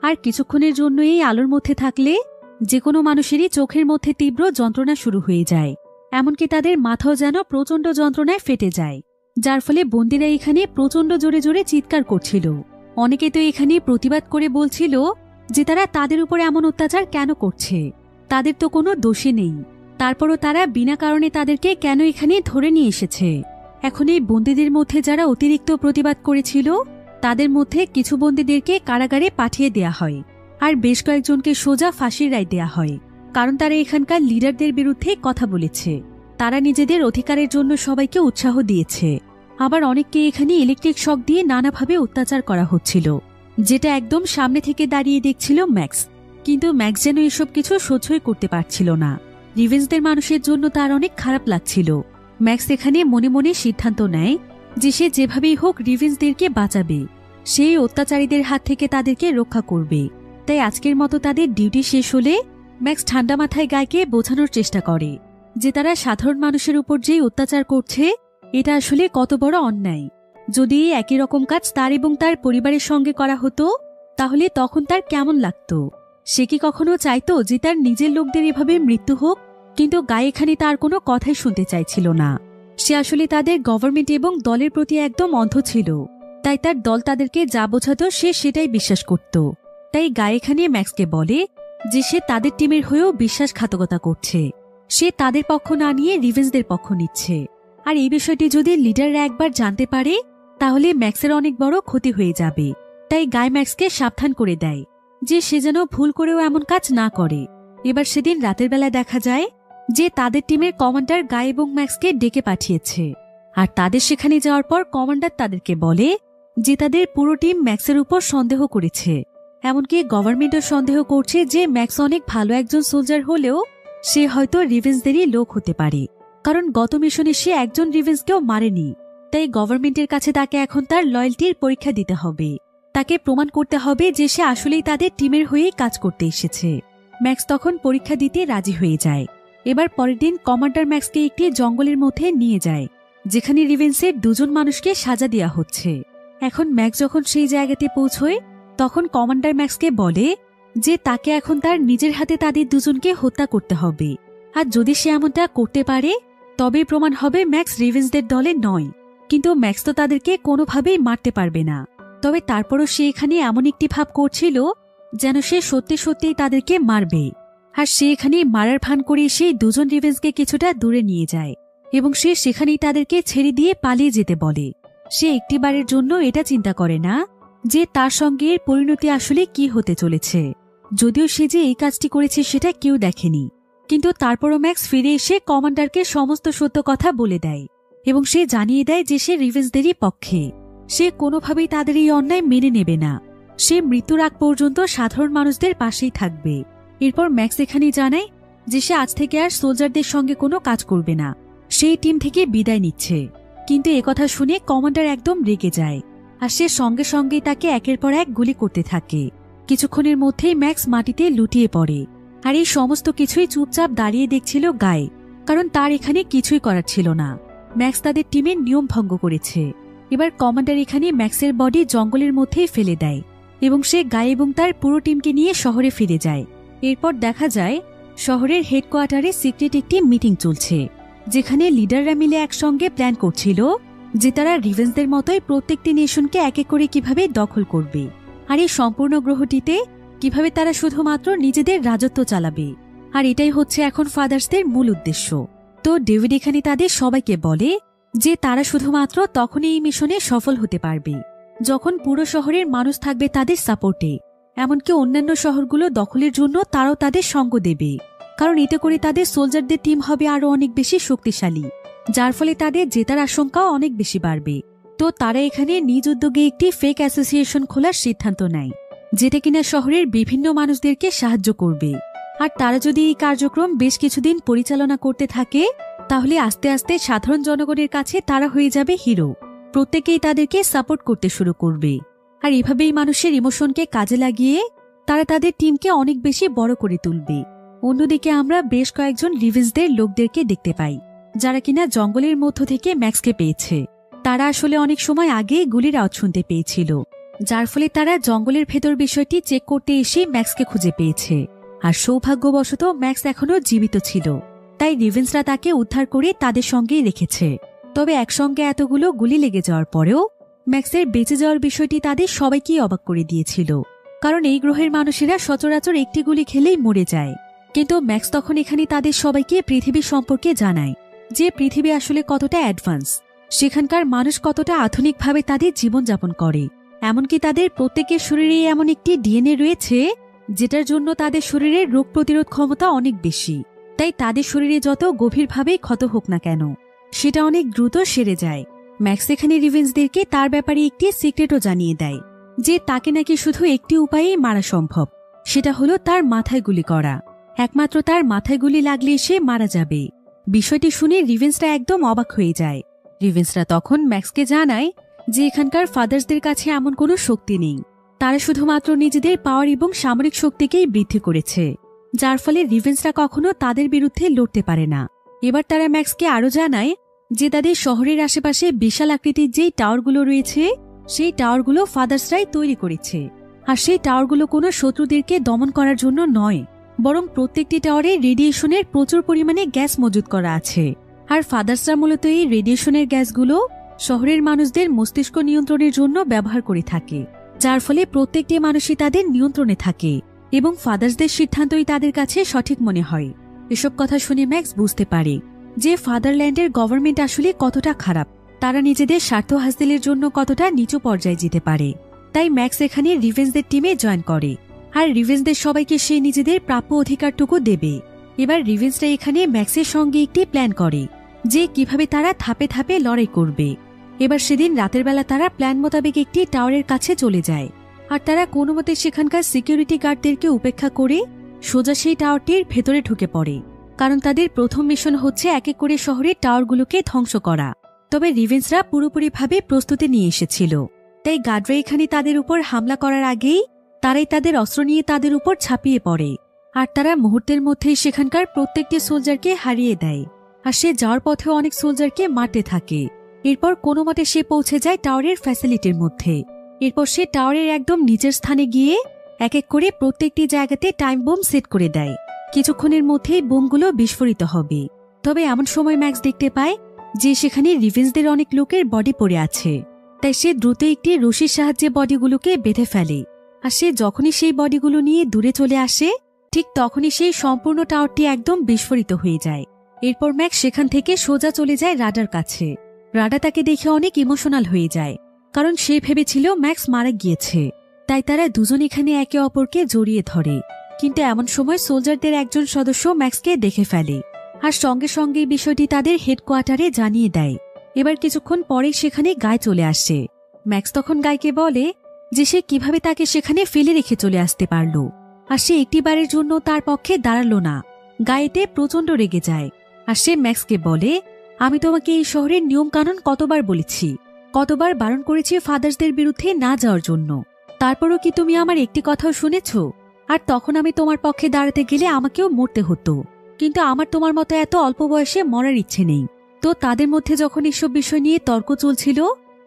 আর কিছুক্ষণের জন্য এই আলোর মধ্যে থাকলে যে কোনো মানুষেরই চোখের মধ্যে তীব্র যন্ত্রণা শুরু হয়ে যায়। এমনকি তাদের মাথাও যেন প্রচণ্ড যন্ত্রণায় ফেটে যায়, যার ফলে বন্দীরা এখানে প্রচণ্ড জোরে জোরে চিৎকার করছিল। অনেকে তো এখানে প্রতিবাদ করে বলছিল যে তারা তাদের উপর এমন অত্যাচার কেন করছে, তাদের তো কোনো দোষী নেই। তারপরও তারা বিনা কারণে তাদেরকে কেন এখানে ধরে নিয়ে এসেছে। এখন এই বন্দীদের মধ্যে যারা অতিরিক্ত প্রতিবাদ করেছিল, তাদের মধ্যে কিছু বন্দীদেরকে কারাগারে পাঠিয়ে দেয়া হয়, আর বেশ কয়েকজনকে সোজা ফাঁসির রায় দেয়া হয়, কারণ তারা এখানকার লিডারদের বিরুদ্ধে কথা বলেছে। তারা নিজেদের অধিকারের জন্য সবাইকে উৎসাহ দিয়েছে। আবার অনেককে এখানে ইলেকট্রিক শক দিয়ে নানাভাবে অত্যাচার করা হচ্ছিল, যেটা একদম সামনে থেকে দাঁড়িয়ে দেখছিল ম্যাক্স। কিন্তু ম্যাক্স যেন এসব কিছু সহ্যই করতে পারছিল না। রিভেঞ্জদের মানুষের জন্য তার অনেক খারাপ লাগছিল। ম্যাক্স এখানে মনে মনে সিদ্ধান্ত নেয় যে সে যেভাবেই হোক রিভেঞ্জদেরকে বাঁচাবে, সেই অত্যাচারীদের হাত থেকে তাদেরকে রক্ষা করবে। তাই আজকের মতো তাদের ডিউটি শেষ হলে ম্যাক্স ঠান্ডা মাথায় গাইকে বোঝানোর চেষ্টা করে যে তারা সাধারণ মানুষের উপর যেই অত্যাচার করছে এটা আসলে কত বড় অন্যায়। যদি একই রকম কাজ তার এবং তার পরিবারের সঙ্গে করা হতো তাহলে তখন তার কেমন লাগতো? সে কি কখনো চাইতো যে তার নিজের লোকদের এভাবে মৃত্যু হোক? কিন্তু গাই এখানে তার কোনো কথাই শুনতে চাইছিল না। সে আসলে তাদের গভর্নমেন্ট এবং দলের প্রতি একদম অন্ধ ছিল। তাই তার দল তাদেরকে যা বোঝাতো সে সেটাই বিশ্বাস করত। তাই গাই এখানে ম্যাক্সকে বলে যে সে তাদের টিমের হয়েও বিশ্বাসঘাতকতা করছে। সে তাদের পক্ষ না নিয়ে রিভেঞ্জদের পক্ষ নিচ্ছে। আর এই বিষয়টি যদি লিডাররা একবার জানতে পারে তাহলে ম্যাক্সের অনেক বড় ক্ষতি হয়ে যাবে। তাই গাই ম্যাক্সকে সাবধান করে দেয় যে সে যেন ভুল করেও এমন কাজ না করে। এবার সেদিন রাতের বেলায় দেখা যায় যে তাদের টিমের কমান্ডার গাই এবং ম্যাক্সকে ডেকে পাঠিয়েছে। আর তাদের সেখানে যাওয়ার পর কমান্ডার তাদেরকে বলে যে তাদের পুরো টিম ম্যাক্সের উপর সন্দেহ করেছে। এমনকি গভর্নমেন্টও সন্দেহ করছে যে ম্যাক্স অনেক ভালো একজন সোলজার হলেও সে হয়তো রিভেঞ্জদেরই লোক হতে পারে, কারণ গত মিশনে সে একজন রিভেঞ্জকেও মারেনি। তাই গভর্নমেন্টের কাছে তাকে এখন তার লয়্যালটির পরীক্ষা দিতে হবে। তাকে প্রমাণ করতে হবে যে সে আসলেই তাদের টিমের হয়েই কাজ করতে এসেছে। ম্যাক্স তখন পরীক্ষা দিতে রাজি হয়ে যায়। এবার পরের দিন কমান্ডার ম্যাক্সকে একটি জঙ্গলের মধ্যে নিয়ে যায় যেখানে রিভেঞ্জের দুজন মানুষকে সাজা দেওয়া হচ্ছে। এখন ম্যাক্স যখন সেই জায়গাতে পৌঁছয় তখন কমান্ডার ম্যাক্সকে বলে যে তাকে এখন তার নিজের হাতে তাদের দুজনকে হত্যা করতে হবে। আর যদি সে এমনটা করতে পারে তবে প্রমাণ হবে ম্যাক্স রিভেঞ্জদের দলে নয়। কিন্তু ম্যাক্স তো তাদেরকে কোনোভাবেই মারতে পারবে না। তবে তারপরও সে এখানে এমন একটি ভাব করছিল যেন সে সত্যি সত্যিই তাদেরকে মারবে। আর সে এখানে মারার ভান করে সেই দুজন রিভেঞ্জকে কিছুটা দূরে নিয়ে যায় এবং সে সেখানেই তাদেরকে ছেড়ে দিয়ে পালিয়ে যেতে বলে। সে একটিবারের জন্য এটা চিন্তা করে না যে তার সঙ্গে এর পরিণতি আসলে কি হতে চলেছে। যদিও সে যে এই কাজটি করেছে সেটা কেউ দেখেনি, কিন্তু তারপরও ম্যাক্স ফিরে এসে কমান্ডারকে সমস্ত সত্য কথা বলে দেয় এবং সে জানিয়ে দেয় যে সে রিভেঞ্জদেরই পক্ষে। সে কোনোভাবেই তাদের এই অন্যায় মেনে নেবে না। সে মৃত্যুর আগ পর্যন্ত সাধারণ মানুষদের পাশেই থাকবে। এরপর ম্যাক্স এখানে জানায় যে সে আজ থেকে আর সোলজারদের সঙ্গে কোনো কাজ করবে না, সেই টিম থেকে বিদায় নিচ্ছে। কিন্তু একথা শুনে কমান্ডার একদম রেগে যায় আর সে সঙ্গে সঙ্গেই তাকে একের পর এক গুলি করতে থাকে। কিছুক্ষণের মধ্যেই ম্যাক্স মাটিতে লুটিয়ে পড়ে। আর এই সমস্ত কিছুই চুপচাপ দাঁড়িয়ে দেখছিল গাই, কারণ তার এখানে কিছুই করার ছিল না। ম্যাক্স তাদের টিমের নিয়ম ভঙ্গ করেছে। এবার কমান্ডার এখানে ম্যাক্সের বডি জঙ্গলের মধ্যেই ফেলে দেয় এবং সে গাই এবং তার পুরো টিমকে নিয়ে শহরে ফিরে যায়। এরপর দেখা যায় শহরের হেডকোয়ার্টারে সিক্রেট একটি মিটিং চলছে যেখানে লিডাররা মিলে একসঙ্গে প্ল্যান করছিল যে তারা রিভেঞ্জদের মতোই প্রত্যেকটি নেশনকে এক এক করে কিভাবে দখল করবে আর এই সম্পূর্ণ গ্রহটিতে কিভাবে তারা শুধুমাত্র নিজেদের রাজত্ব চালাবে। আর এটাই হচ্ছে এখন ফাদার্সদের মূল উদ্দেশ্য। তো ডেভিড এখানে তাদের সবাইকে বলে যে তারা শুধুমাত্র তখনই এই মিশনে সফল হতে পারবে যখন পুরো শহরের মানুষ থাকবে তাদের সাপোর্টে। এমনকি অন্যান্য শহরগুলো দখলের জন্য তারাও তাদের সঙ্গ দেবে, কারণ এতে করে তাদের সোলজারদের টিম হবে আরো অনেক বেশি শক্তিশালী, যার ফলে তাদের জেতার আশঙ্কাও অনেক বেশি বাড়বে। তো তারা এখানে নিজ উদ্যোগে একটি ফেক অ্যাসোসিয়েশন খোলার সিদ্ধান্ত নেয় যেটা কিনা শহরের বিভিন্ন মানুষদেরকে সাহায্য করবে। আর তারা যদি এই কার্যক্রম বেশ কিছুদিন পরিচালনা করতে থাকে তাহলে আস্তে আস্তে সাধারণ জনগণের কাছে তারা হয়ে যাবে হিরো। প্রত্যেকেই তাদেরকে সাপোর্ট করতে শুরু করবে। আর এভাবেই মানুষের ইমোশনকে কাজে লাগিয়ে তারা তাদের টিমকে অনেক বেশি বড় করে তুলবে। অন্যদিকে আমরা বেশ কয়েকজন রিভেঞ্জদের লোকদেরকে দেখতে পাই যারা কিনা জঙ্গলের মধ্য থেকে ম্যাক্সকে পেয়েছে। তারা আসলে অনেক সময় আগেই গুলির আওয়াজ শুনতে পেয়েছিল, যার ফলে তারা জঙ্গলের ভেতর বিষয়টি চেক করতে এসে ম্যাক্সকে খুঁজে পেয়েছে। আর সৌভাগ্যবশত ম্যাক্স এখনো জীবিত ছিল, তাই রিভেঞ্জরা তাকে উদ্ধার করে তাদের সঙ্গেই রেখেছে। তবে একসঙ্গে এতগুলো গুলি লেগে যাওয়ার পরেও ম্যাক্সের বেঁচে যাওয়ার বিষয়টি তাদের সবাইকেই অবাক করে দিয়েছিল, কারণ এই গ্রহের মানুষেরা সচরাচর একটি গুলি খেলেই মরে যায়। কিন্তু ম্যাক্স তখন এখানে তাদের সবাইকে পৃথিবী সম্পর্কে জানায় যে পৃথিবী আসলে কতটা অ্যাডভান্স, সেখানকার মানুষ কতটা আধুনিকভাবে তাদের জীবনযাপন করে। এমনকি তাদের প্রত্যেকের শরীরে এমন একটি ডিএনএ রয়েছে যেটার জন্য তাদের শরীরের রোগ প্রতিরোধ ক্ষমতা অনেক বেশি। তাই তাদের শরীরে যত গভীরভাবেই ক্ষত হোক না কেন সেটা অনেক দ্রুত সেরে যায়। ম্যাক্স এখানে রিভেন্সদেরকে তার ব্যাপারে একটি সিক্রেটও জানিয়ে দেয়, যে তাকে নাকি শুধু একটি উপায়েই মারা সম্ভব, সেটা হলো তার মাথায় গুলি করা। একমাত্র তার মাথায় গুলি লাগলে সে মারা যাবে। বিষয়টি শুনে রিভেন্সরা একদম অবাক হয়ে যায়। রিভেন্সরা তখন ম্যাক্সকে জানায় যে এখানকার ফাদার্সদের কাছে এমন কোনো শক্তি নেই, তারা শুধুমাত্র নিজেদের পাওয়ার এবং সামরিক শক্তিকেই বৃদ্ধি করেছে, যার ফলে রিভেন্সরা কখনো তাদের বিরুদ্ধে লড়তে পারে না। এবার তারা ম্যাক্সকে আরও জানায় যে তাদের শহরের আশেপাশে বিশাল আকৃতির যেই টাওয়ারগুলো রয়েছে, সেই টাওয়ারগুলো ফাদার্সরাই তৈরি করেছে। আর সেই টাওয়ারগুলো কোনো শত্রুদেরকে দমন করার জন্য নয়, বরং প্রত্যেকটি টাওয়ারে রেডিয়েশনের প্রচুর পরিমাণে গ্যাস মজুত করা আছে। আর ফাদার্সরা মূলত এই রেডিয়েশনের গ্যাসগুলো শহরের মানুষদের মস্তিষ্ক নিয়ন্ত্রণের জন্য ব্যবহার করে থাকে, যার ফলে প্রত্যেকটি মানুষই তাদের নিয়ন্ত্রণে থাকে এবং ফাদার্সদের সিদ্ধান্তই তাদের কাছে সঠিক মনে হয়। এসব কথা শুনে ম্যাক্স বুঝতে পারে যে ফাদারল্যান্ডের গভর্নমেন্ট আসলে কতটা খারাপ, তারা নিজেদের স্বার্থ হাসিলের জন্য কতটা নিচু পর্যায়ে যেতে পারে। তাই ম্যাক্স এখানে রিভেন্সদের টিমে জয়েন করে, আর রিভেন্সদের সবাইকে সে নিজেদের প্রাপ্য অধিকারটুকু দেবে। এবার রিভেন্সরা এখানে ম্যাক্সের সঙ্গে একটি প্ল্যান করে যে কিভাবে তারা ধাপে ধাপে লড়াই করবে। এবার সেদিন রাতের বেলা তারা প্ল্যান মোতাবেক একটি টাওয়ারের কাছে চলে যায়, আর তারা কোনো মতে সেখানকার সিকিউরিটি গার্ডদেরকে উপেক্ষা করে সোজা সেই টাওয়ারটির ভেতরে ঢুকে পড়ে, কারণ তাদের প্রথম মিশন হচ্ছে এক এক করে শহরের টাওয়ারগুলোকে ধ্বংস করা। তবে রিভেন্সরা পুরোপুরিভাবে প্রস্তুতি নিয়ে এসেছিল, তাই গার্ডরা এখানে তাদের উপর হামলা করার আগেই তারাই তাদের অস্ত্র নিয়ে তাদের উপর ঝাঁপিয়ে পড়ে, আর তারা মুহূর্তের মধ্যেই সেখানকার প্রত্যেকটি সোলজারকে হারিয়ে দেয়। আর সে যাওয়ার পথে অনেক সোলজারকে মারতে থাকে। এরপর কোনো মতে সে পৌঁছে যায় টাওয়ারের ফ্যাসিলিটির মধ্যে। এরপর সে টাওয়ারের একদম নিচের স্থানে গিয়ে এক এক করে প্রত্যেকটি জায়গাতে টাইম বোম সেট করে দেয়। কিছুক্ষণের মধ্যেই বোমগুলো বিস্ফোরিত হবে। তবে এমন সময় ম্যাক্স দেখতে পায় যে সেখানে রিভেন্সদের অনেক লোকের বডি পড়ে আছে, তাই সে দ্রুত একটি রশির সাহায্যে বডিগুলোকে বেঁধে ফেলে। আর সে যখনই সেই বডিগুলো নিয়ে দূরে চলে আসে, ঠিক তখনই সেই সম্পূর্ণ টাওয়ারটি একদম বিস্ফোরিত হয়ে যায়। এরপর ম্যাক্স সেখান থেকে সোজা চলে যায় রাডার কাছে। রাডা তাকে দেখে অনেক ইমোশনাল হয়ে যায়, কারণ সে ভেবেছিল ম্যাক্স মারা গিয়েছে। তাই তারা দুজন এখানে একে অপরকে জড়িয়ে ধরে। কিন্তু এমন সময় সোলজারদের একজন সদস্য ম্যাক্সকে দেখে ফেলে, আর সঙ্গে সঙ্গে বিষয়টি তাদের হেডকোয়ার্টারে জানিয়ে দেয়। এবার কিছুক্ষণ পরেই সেখানে গায় চলে আসে। ম্যাক্স তখন গায়কে বলে যে সে কিভাবে তাকে সেখানে ফেলে রেখে চলে আসতে পারল, আর সে একটিবারের জন্য তার পক্ষে দাঁড়ালো না। গায়েতে প্রচণ্ড রেগে যায়, আর সে ম্যাক্সকে বলে, আমি তোমাকে এই শহরের নিয়ম কানুন কতবার বলেছি, কতবার বারণ করেছি ফাদার্সদের বিরুদ্ধে না যাওয়ার জন্য, তারপরও কি তুমি আমার একটি কথাও শুনেছ? আর তখন আমি তোমার পক্ষে দাঁড়াতে গেলে আমাকেও মরতে হতো, কিন্তু আমার তোমার মতো এত অল্প বয়সে মরার ইচ্ছে নেই। তো তাদের মধ্যে যখন এসব বিষয় নিয়ে তর্ক চলছিল,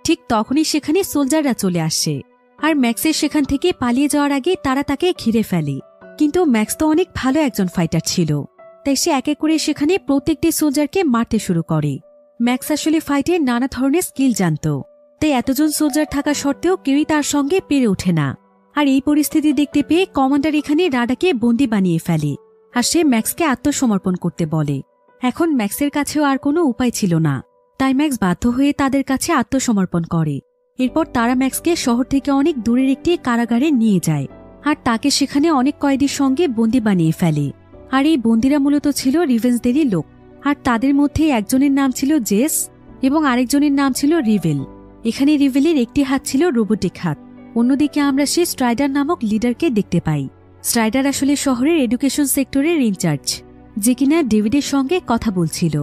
ঠিক তখনই সেখানে সোলজাররা চলে আসে। আর ম্যাক্সের সেখান থেকে পালিয়ে যাওয়ার আগে তারা তাকে ঘিরে ফেলে। কিন্তু ম্যাক্স তো অনেক ভালো একজন ফাইটার ছিল, তাই সে এক এক করে সেখানে প্রত্যেকটি সোলজারকে মারতে শুরু করে। ম্যাক্স আসলে ফাইটের নানা ধরনের স্কিল জানত, তাই এতজন সোলজার থাকা সত্ত্বেও কেউই তার সঙ্গে পেরে ওঠে না। আর এই পরিস্থিতি দেখতে পেয়ে কমান্ডার এখানে রাডাকে বন্দী বানিয়ে ফেলে, আর সে ম্যাক্সকে আত্মসমর্পণ করতে বলে। এখন ম্যাক্সের কাছেও আর কোনো উপায় ছিল না, তাই ম্যাক্স বাধ্য হয়ে তাদের কাছে আত্মসমর্পণ করে। এরপর তারা ম্যাক্সকে শহর থেকে অনেক দূরের একটি কারাগারে নিয়ে যায়, আর তাকে সেখানে অনেক কয়েদির সঙ্গে বন্দী বানিয়ে ফেলে। আর এই বন্দীরা মূলত ছিল রিভেন্সদেরই লোক, আর তাদের মধ্যে একজনের নাম ছিল জেস এবং আরেকজনের নাম ছিল রিভেল। এখানে রিভেলের একটি হাত ছিল রোবোটিক হাত। অন্যদিকে আমরা সে স্ট্রাইডার নামক লিডারকে দেখতে পাই। স্ট্রাইডার আসলে শহরের এডুকেশন সেক্টরের ইনচার্জ, যে কিনা ডেভিডের সঙ্গে কথা বলছিল।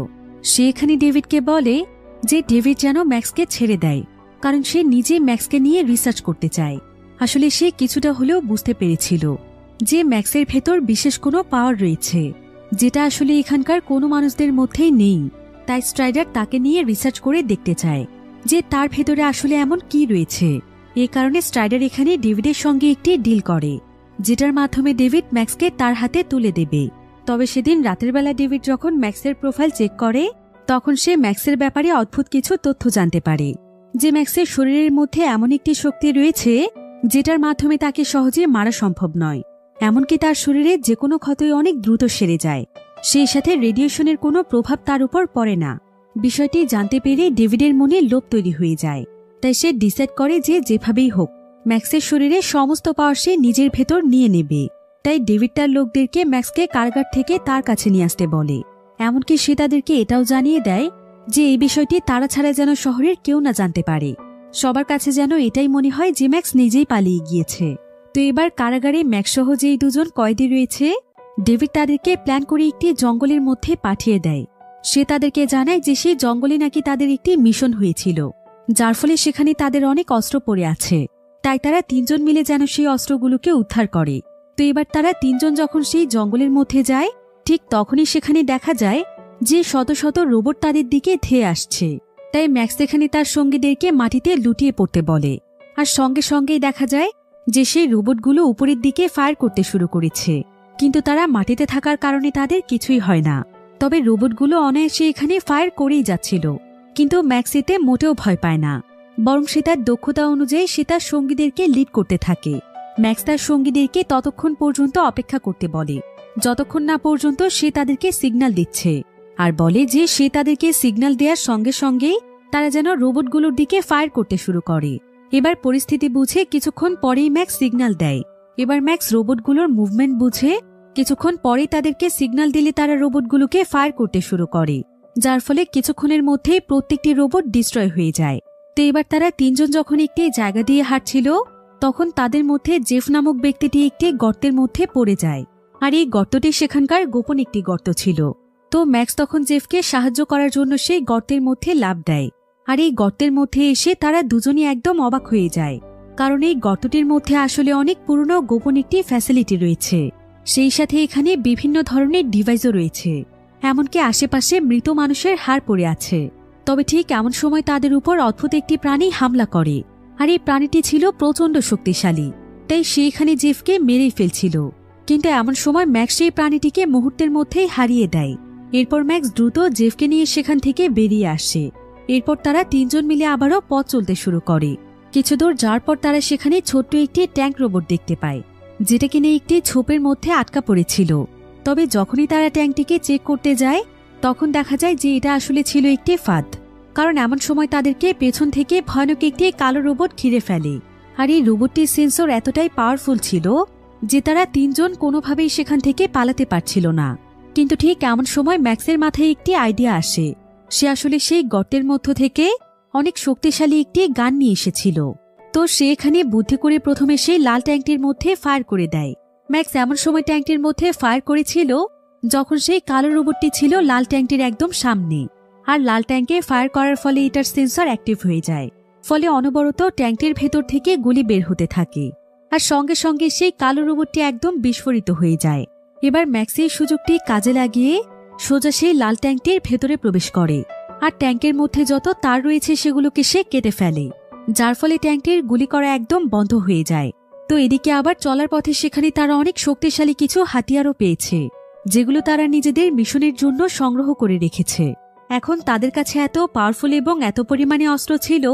সে এখানে ডেভিডকে বলে যে ডেভিড যেন ম্যাক্সকে ছেড়ে দেয়, কারণ সে নিজে ম্যাক্সকে নিয়ে রিসার্চ করতে চায়। আসলে সে কিছুটা হলেও বুঝতে পেরেছিল যে ম্যাক্সের ভেতর বিশেষ কোনো পাওয়ার রয়েছে, যেটা আসলে এখানকার কোনো মানুষদের মধ্যেই নেই। তাই স্ট্রাইডার তাকে নিয়ে রিসার্চ করে দেখতে চায় যে তার ভেতরে আসলে এমন কি রয়েছে। এ কারণে স্ট্রাইডার এখানে ডেভিডের সঙ্গে একটি ডিল করে, যেটার মাধ্যমে ডেভিড ম্যাক্সকে তার হাতে তুলে দেবে। তবে সেদিন রাতের বেলা ডেভিড যখন ম্যাক্সের প্রোফাইল চেক করে, তখন সে ম্যাক্সের ব্যাপারে অদ্ভুত কিছু তথ্য জানতে পারে, যে ম্যাক্সের শরীরের মধ্যে এমন একটি শক্তি রয়েছে যেটার মাধ্যমে তাকে সহজে মারা সম্ভব নয়। এমনকি তার শরীরে যে কোনো ক্ষতই অনেক দ্রুত সেরে যায়, সেই সাথে রেডিয়েশনের কোনো প্রভাব তার উপর পড়ে না। বিষয়টি জানতে পেরে ডেভিডের মনে লোভ তৈরি হয়ে যায়, তাই সে ডিসাইড করে যে যেভাবেই হোক ম্যাক্সের শরীরে সমস্ত পাওয়ার সে নিজের ভেতর নিয়ে নেবে। তাই ডেভিড তার লোকদেরকে ম্যাক্সকে কারাগার থেকে তার কাছে নিয়ে আসতে বলে। এমনকি সে তাদেরকে এটাও জানিয়ে দেয় যে এই বিষয়টি তারা ছাড়া যেন শহরের কেউ না জানতে পারে। সবার কাছে যেন এটাই মনে হয় যে ম্যাক্স নিজেই পালিয়ে গিয়েছে। তো এবার কারাগারে ম্যাক্স সহ যেই দুজন কয়েদি রয়েছে, ডেভিড তাদেরকে প্ল্যান করে একটি জঙ্গলের মধ্যে পাঠিয়ে দেয়। সে তাদেরকে জানায় যে সেই জঙ্গলে নাকি তাদের একটি মিশন হয়েছিল, যার ফলে সেখানে তাদের অনেক অস্ত্র পড়ে আছে। তাই তারা তিনজন মিলে যেন সেই অস্ত্রগুলোকে উদ্ধার করে। তো এবার তারা তিনজন যখন সেই জঙ্গলের মধ্যে যায়, ঠিক তখনই সেখানে দেখা যায় যে শত শত রোবট তাদের দিকে ধেয়ে আসছে। তাই ম্যাক্স এখানে তার সঙ্গীদেরকে মাটিতে লুটিয়ে পড়তে বলে। আর সঙ্গে সঙ্গেই দেখা যায় যে সেই রোবটগুলো উপরের দিকে ফায়ার করতে শুরু করেছে, কিন্তু তারা মাটিতে থাকার কারণে তাদের কিছুই হয় না। তবে রোবটগুলো অনায়াসে এখানে ফায়ার করেই যাচ্ছিল, কিন্তু ম্যাক্স এতে মোটেও ভয় পায় না, বরং সে তার দক্ষতা অনুযায়ী সে তার সঙ্গীদেরকে লিড করতে থাকে। ম্যাক্স তার সঙ্গীদেরকে ততক্ষণ পর্যন্ত অপেক্ষা করতে বলে যতক্ষণ না পর্যন্ত সে তাদেরকে সিগন্যাল দিচ্ছে, আর বলে যে সে তাদেরকে সিগন্যাল দেওয়ার সঙ্গে সঙ্গেই তারা যেন রোবটগুলোর দিকে ফায়ার করতে শুরু করে। এবার পরিস্থিতি বুঝে কিছুক্ষণ পরেই ম্যাক্স সিগন্যাল দেয়। এবার ম্যাক্স রোবটগুলোর মুভমেন্ট বুঝে কিছুক্ষণ পরেই তাদেরকে সিগন্যাল দিলে তারা রোবটগুলোকে ফায়ার করতে শুরু করে, যার ফলে কিছুক্ষণের মধ্যেই প্রত্যেকটি রোবট ডিস্ট্রয় হয়ে যায়। তো এবার তারা তিনজন যখন একটি জায়গা দিয়ে হাঁটছিল, তখন তাদের মধ্যে জেফ নামক ব্যক্তিটি একটি গর্তের মধ্যে পড়ে যায়। আর এই গর্তটি সেখানকার গোপন একটি গর্ত ছিল। তো ম্যাক্স তখন জেফকে সাহায্য করার জন্য সেই গর্তের মধ্যে লাফ দেয়। আর এই গর্তের মধ্যে এসে তারা দুজনই একদম অবাক হয়ে যায়, কারণ এই গর্তটির মধ্যে আসলে অনেক পুরনো গোপন একটি ফ্যাসিলিটি রয়েছে। সেই সাথে এখানে বিভিন্ন ধরনের ডিভাইসও রয়েছে, এমনকি আশেপাশে মৃত মানুষের হাড় পড়ে আছে। তবে ঠিক এমন সময় তাদের উপর অদ্ভুত একটি প্রাণী হামলা করে, আর এই প্রাণীটি ছিল প্রচণ্ড শক্তিশালী। তাই সে এখানে জেফকে মেরেই ফেলছিল, কিন্তু এমন সময় ম্যাক্স সেই প্রাণীটিকে মুহূর্তের মধ্যেই হারিয়ে দেয়। এরপর ম্যাক্স দ্রুত জেফকে নিয়ে সেখান থেকে বেরিয়ে আসে। এরপর তারা তিনজন মিলে আবারও পথ চলতে শুরু করে। কিছু দূর যাওয়ার পর তারা সেখানে ছোট্ট একটি ট্যাঙ্ক রোবট দেখতে পায়, যেটা কিনে একটি ছোপের মধ্যে আটকা পড়েছিল। তবে যখনই তারা ট্যাঙ্কটিকে চেক করতে যায়, তখন দেখা যায় যে এটা আসলে ছিল একটি ফাঁদ, কারণ এমন সময় তাদেরকে পেছন থেকে ভয়ানক একটি কালো রোবট ঘিরে ফেলে। আর এই রোবটটির সেন্সর এতটাই পাওয়ারফুল ছিল যে তারা তিনজন কোনোভাবেই সেখান থেকে পালাতে পারছিল না। কিন্তু ঠিক এমন সময় ম্যাক্সের মাথায় একটি আইডিয়া আসে। সে আসলে সেই গর্তের মধ্য থেকে অনেক শক্তিশালী একটি গান নিয়ে এসেছিল। তো সে এখানে বুদ্ধি করে প্রথমে সেই লাল ট্যাঙ্কটির মধ্যে ফায়ার করে দেয়। ম্যাক্স এমন সময় ট্যাঙ্কটির মধ্যে ফায়ার করেছিল যখন সেই কালো রোবটটি ছিল লাল ট্যাঙ্কটির একদম সামনে। আর লাল ট্যাঙ্কে ফায়ার করার ফলে এটার সেন্সর অ্যাক্টিভ হয়ে যায়, ফলে অনবরত ট্যাঙ্কটির ভেতর থেকে গুলি বের হতে থাকে। আর সঙ্গে সঙ্গে সেই কালো রোবটটি একদম বিস্ফোরিত হয়ে যায়। এবার ম্যাক্স এই সুযোগটি কাজে লাগিয়ে সোজা সেই লাল ট্যাঙ্কটির ভেতরে প্রবেশ করে, আর ট্যাঙ্কের মধ্যে যত তার রয়েছে সেগুলোকে সে কেটে ফেলে, যার ফলে ট্যাঙ্কটির গুলি করা একদম বন্ধ হয়ে যায়। তো এদিকে আবার চলার পথে সেখানে তারা অনেক শক্তিশালী কিছু হাতিয়ারও পেয়েছে, যেগুলো তারা নিজেদের মিশনের জন্য সংগ্রহ করে রেখেছে। এখন তাদের কাছে এত পাওয়ারফুল এবং এত পরিমাণে অস্ত্র ছিল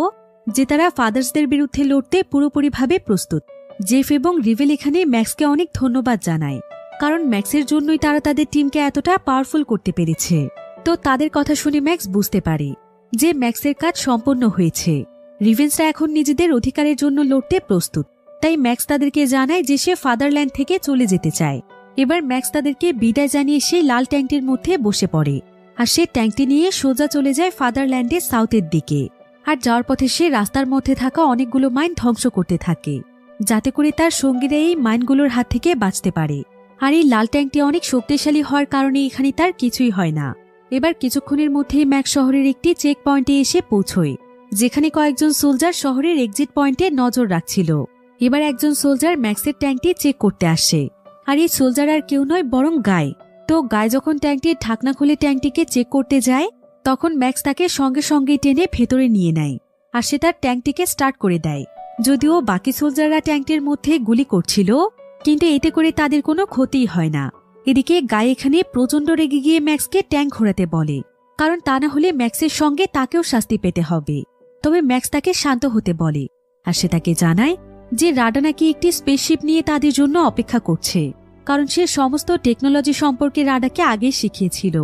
যে তারা ফাদার্সদের বিরুদ্ধে লড়তে পুরোপুরিভাবে প্রস্তুত। জেফ এবং রিভেল এখানে ম্যাক্সকে অনেক ধন্যবাদ জানায়, কারণ ম্যাক্সের জন্যই তারা তাদের টিমকে এতটা পাওয়ারফুল করতে পেরেছে। তো তাদের কথা শুনে ম্যাক্স বুঝতে পারে যে ম্যাক্সের কাজ সম্পন্ন হয়েছে। রিভেন্সরা এখন নিজেদের অধিকারের জন্য লড়তে প্রস্তুত। তাই ম্যাক্স তাদেরকে জানায় যে সে ফাদারল্যান্ড থেকে চলে যেতে চায়। এবার ম্যাক্স তাদেরকে বিদায় জানিয়ে সেই লাল ট্যাঙ্কটির মধ্যে বসে পড়ে, আর সে ট্যাঙ্কটি নিয়ে সোজা চলে যায় ফাদারল্যান্ডের সাউথের দিকে। আর যাওয়ার পথে সে রাস্তার মধ্যে থাকা অনেকগুলো মাইন ধ্বংস করতে থাকে, যাতে করে তার সঙ্গীরা এই মাইনগুলোর হাত থেকে বাঁচতে পারে। আর এই লাল ট্যাঙ্কটি অনেক শক্তিশালী হওয়ার কারণে এখানে তার কিছুই হয় না। এবার কিছুক্ষণের মধ্যেই ম্যাক্স শহরের একটি চেক পয়েন্টে এসে পৌঁছয়, যেখানে কয়েকজন সোলজার শহরের এক্সিট পয়েন্টে নজর রাখছিল। এবার একজন সোলজার ম্যাক্সের ট্যাঙ্কটি চেক করতে আসে, আর এই সোলজার আর কেউ নয় বরং গায়। তো গায় যখন ট্যাঙ্কটির ঢাকনা খুলে ট্যাঙ্কটিকে চেক করতে যায়, তখন ম্যাক্স তাকে সঙ্গে সঙ্গে টেনে ভেতরে নিয়ে নেয়, আর সে তার ট্যাঙ্কটিকে স্টার্ট করে দেয়। যদিও বাকি সোলজাররা ট্যাঙ্কটির মধ্যে গুলি করছিল, কিন্তু এতে করে তাদের কোনো ক্ষতিই হয় না। এদিকে গায়ে এখানে প্রচণ্ড রেগে গিয়ে ম্যাক্সকে ট্যাঙ্ক ঘোরাতে বলে, কারণ তা না হলে ম্যাক্সের সঙ্গে তাকেও শাস্তি পেতে হবে। তবে ম্যাক্স তাকে শান্ত হতে বলে, আর সে তাকে জানায় যে রাডা নাকি একটি স্পেসশিপ নিয়ে তাদের জন্য অপেক্ষা করছে, কারণ সে সমস্ত টেকনোলজি সম্পর্কে রাডাকে আগে শিখিয়েছিল।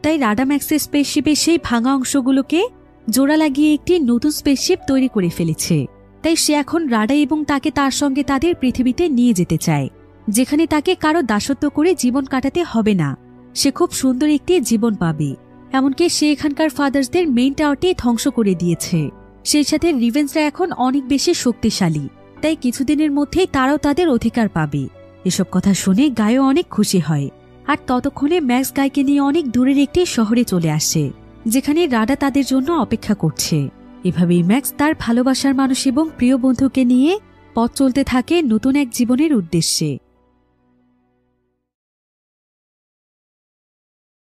তাই রাডা ম্যাক্সের স্পেসশিপের সেই ভাঙা অংশগুলোকে জোড়া লাগিয়ে একটি নতুন স্পেসশিপ তৈরি করে ফেলেছে। তাই সে এখন রাডা এবং তাকে তার সঙ্গে তাদের পৃথিবীতে নিয়ে যেতে চায়, যেখানে তাকে কারো দাসত্ব করে জীবন কাটাতে হবে না। সে খুব সুন্দর একটি জীবন পাবে। এমনকি সে এখানকার ফাদার্সদের মেইন টাওয়ারটি ধ্বংস করে দিয়েছে। সেই সাথে রিভেন্সরা এখন অনেক বেশি শক্তিশালী, তাই কিছুদিনের মধ্যেই তারাও তাদের অধিকার পাবে। এসব কথা শুনে গায়ও অনেক খুশি হয়। আর ততক্ষণে ম্যাক্স গাইকে নিয়ে অনেক দূরের একটি শহরে চলে আসে, যেখানে রাডা তাদের জন্য অপেক্ষা করছে। এভাবেই ম্যাক্স তার ভালোবাসার মানুষ এবং প্রিয় বন্ধুকে নিয়ে পথ চলতে থাকে নতুন এক জীবনের উদ্দেশ্যে।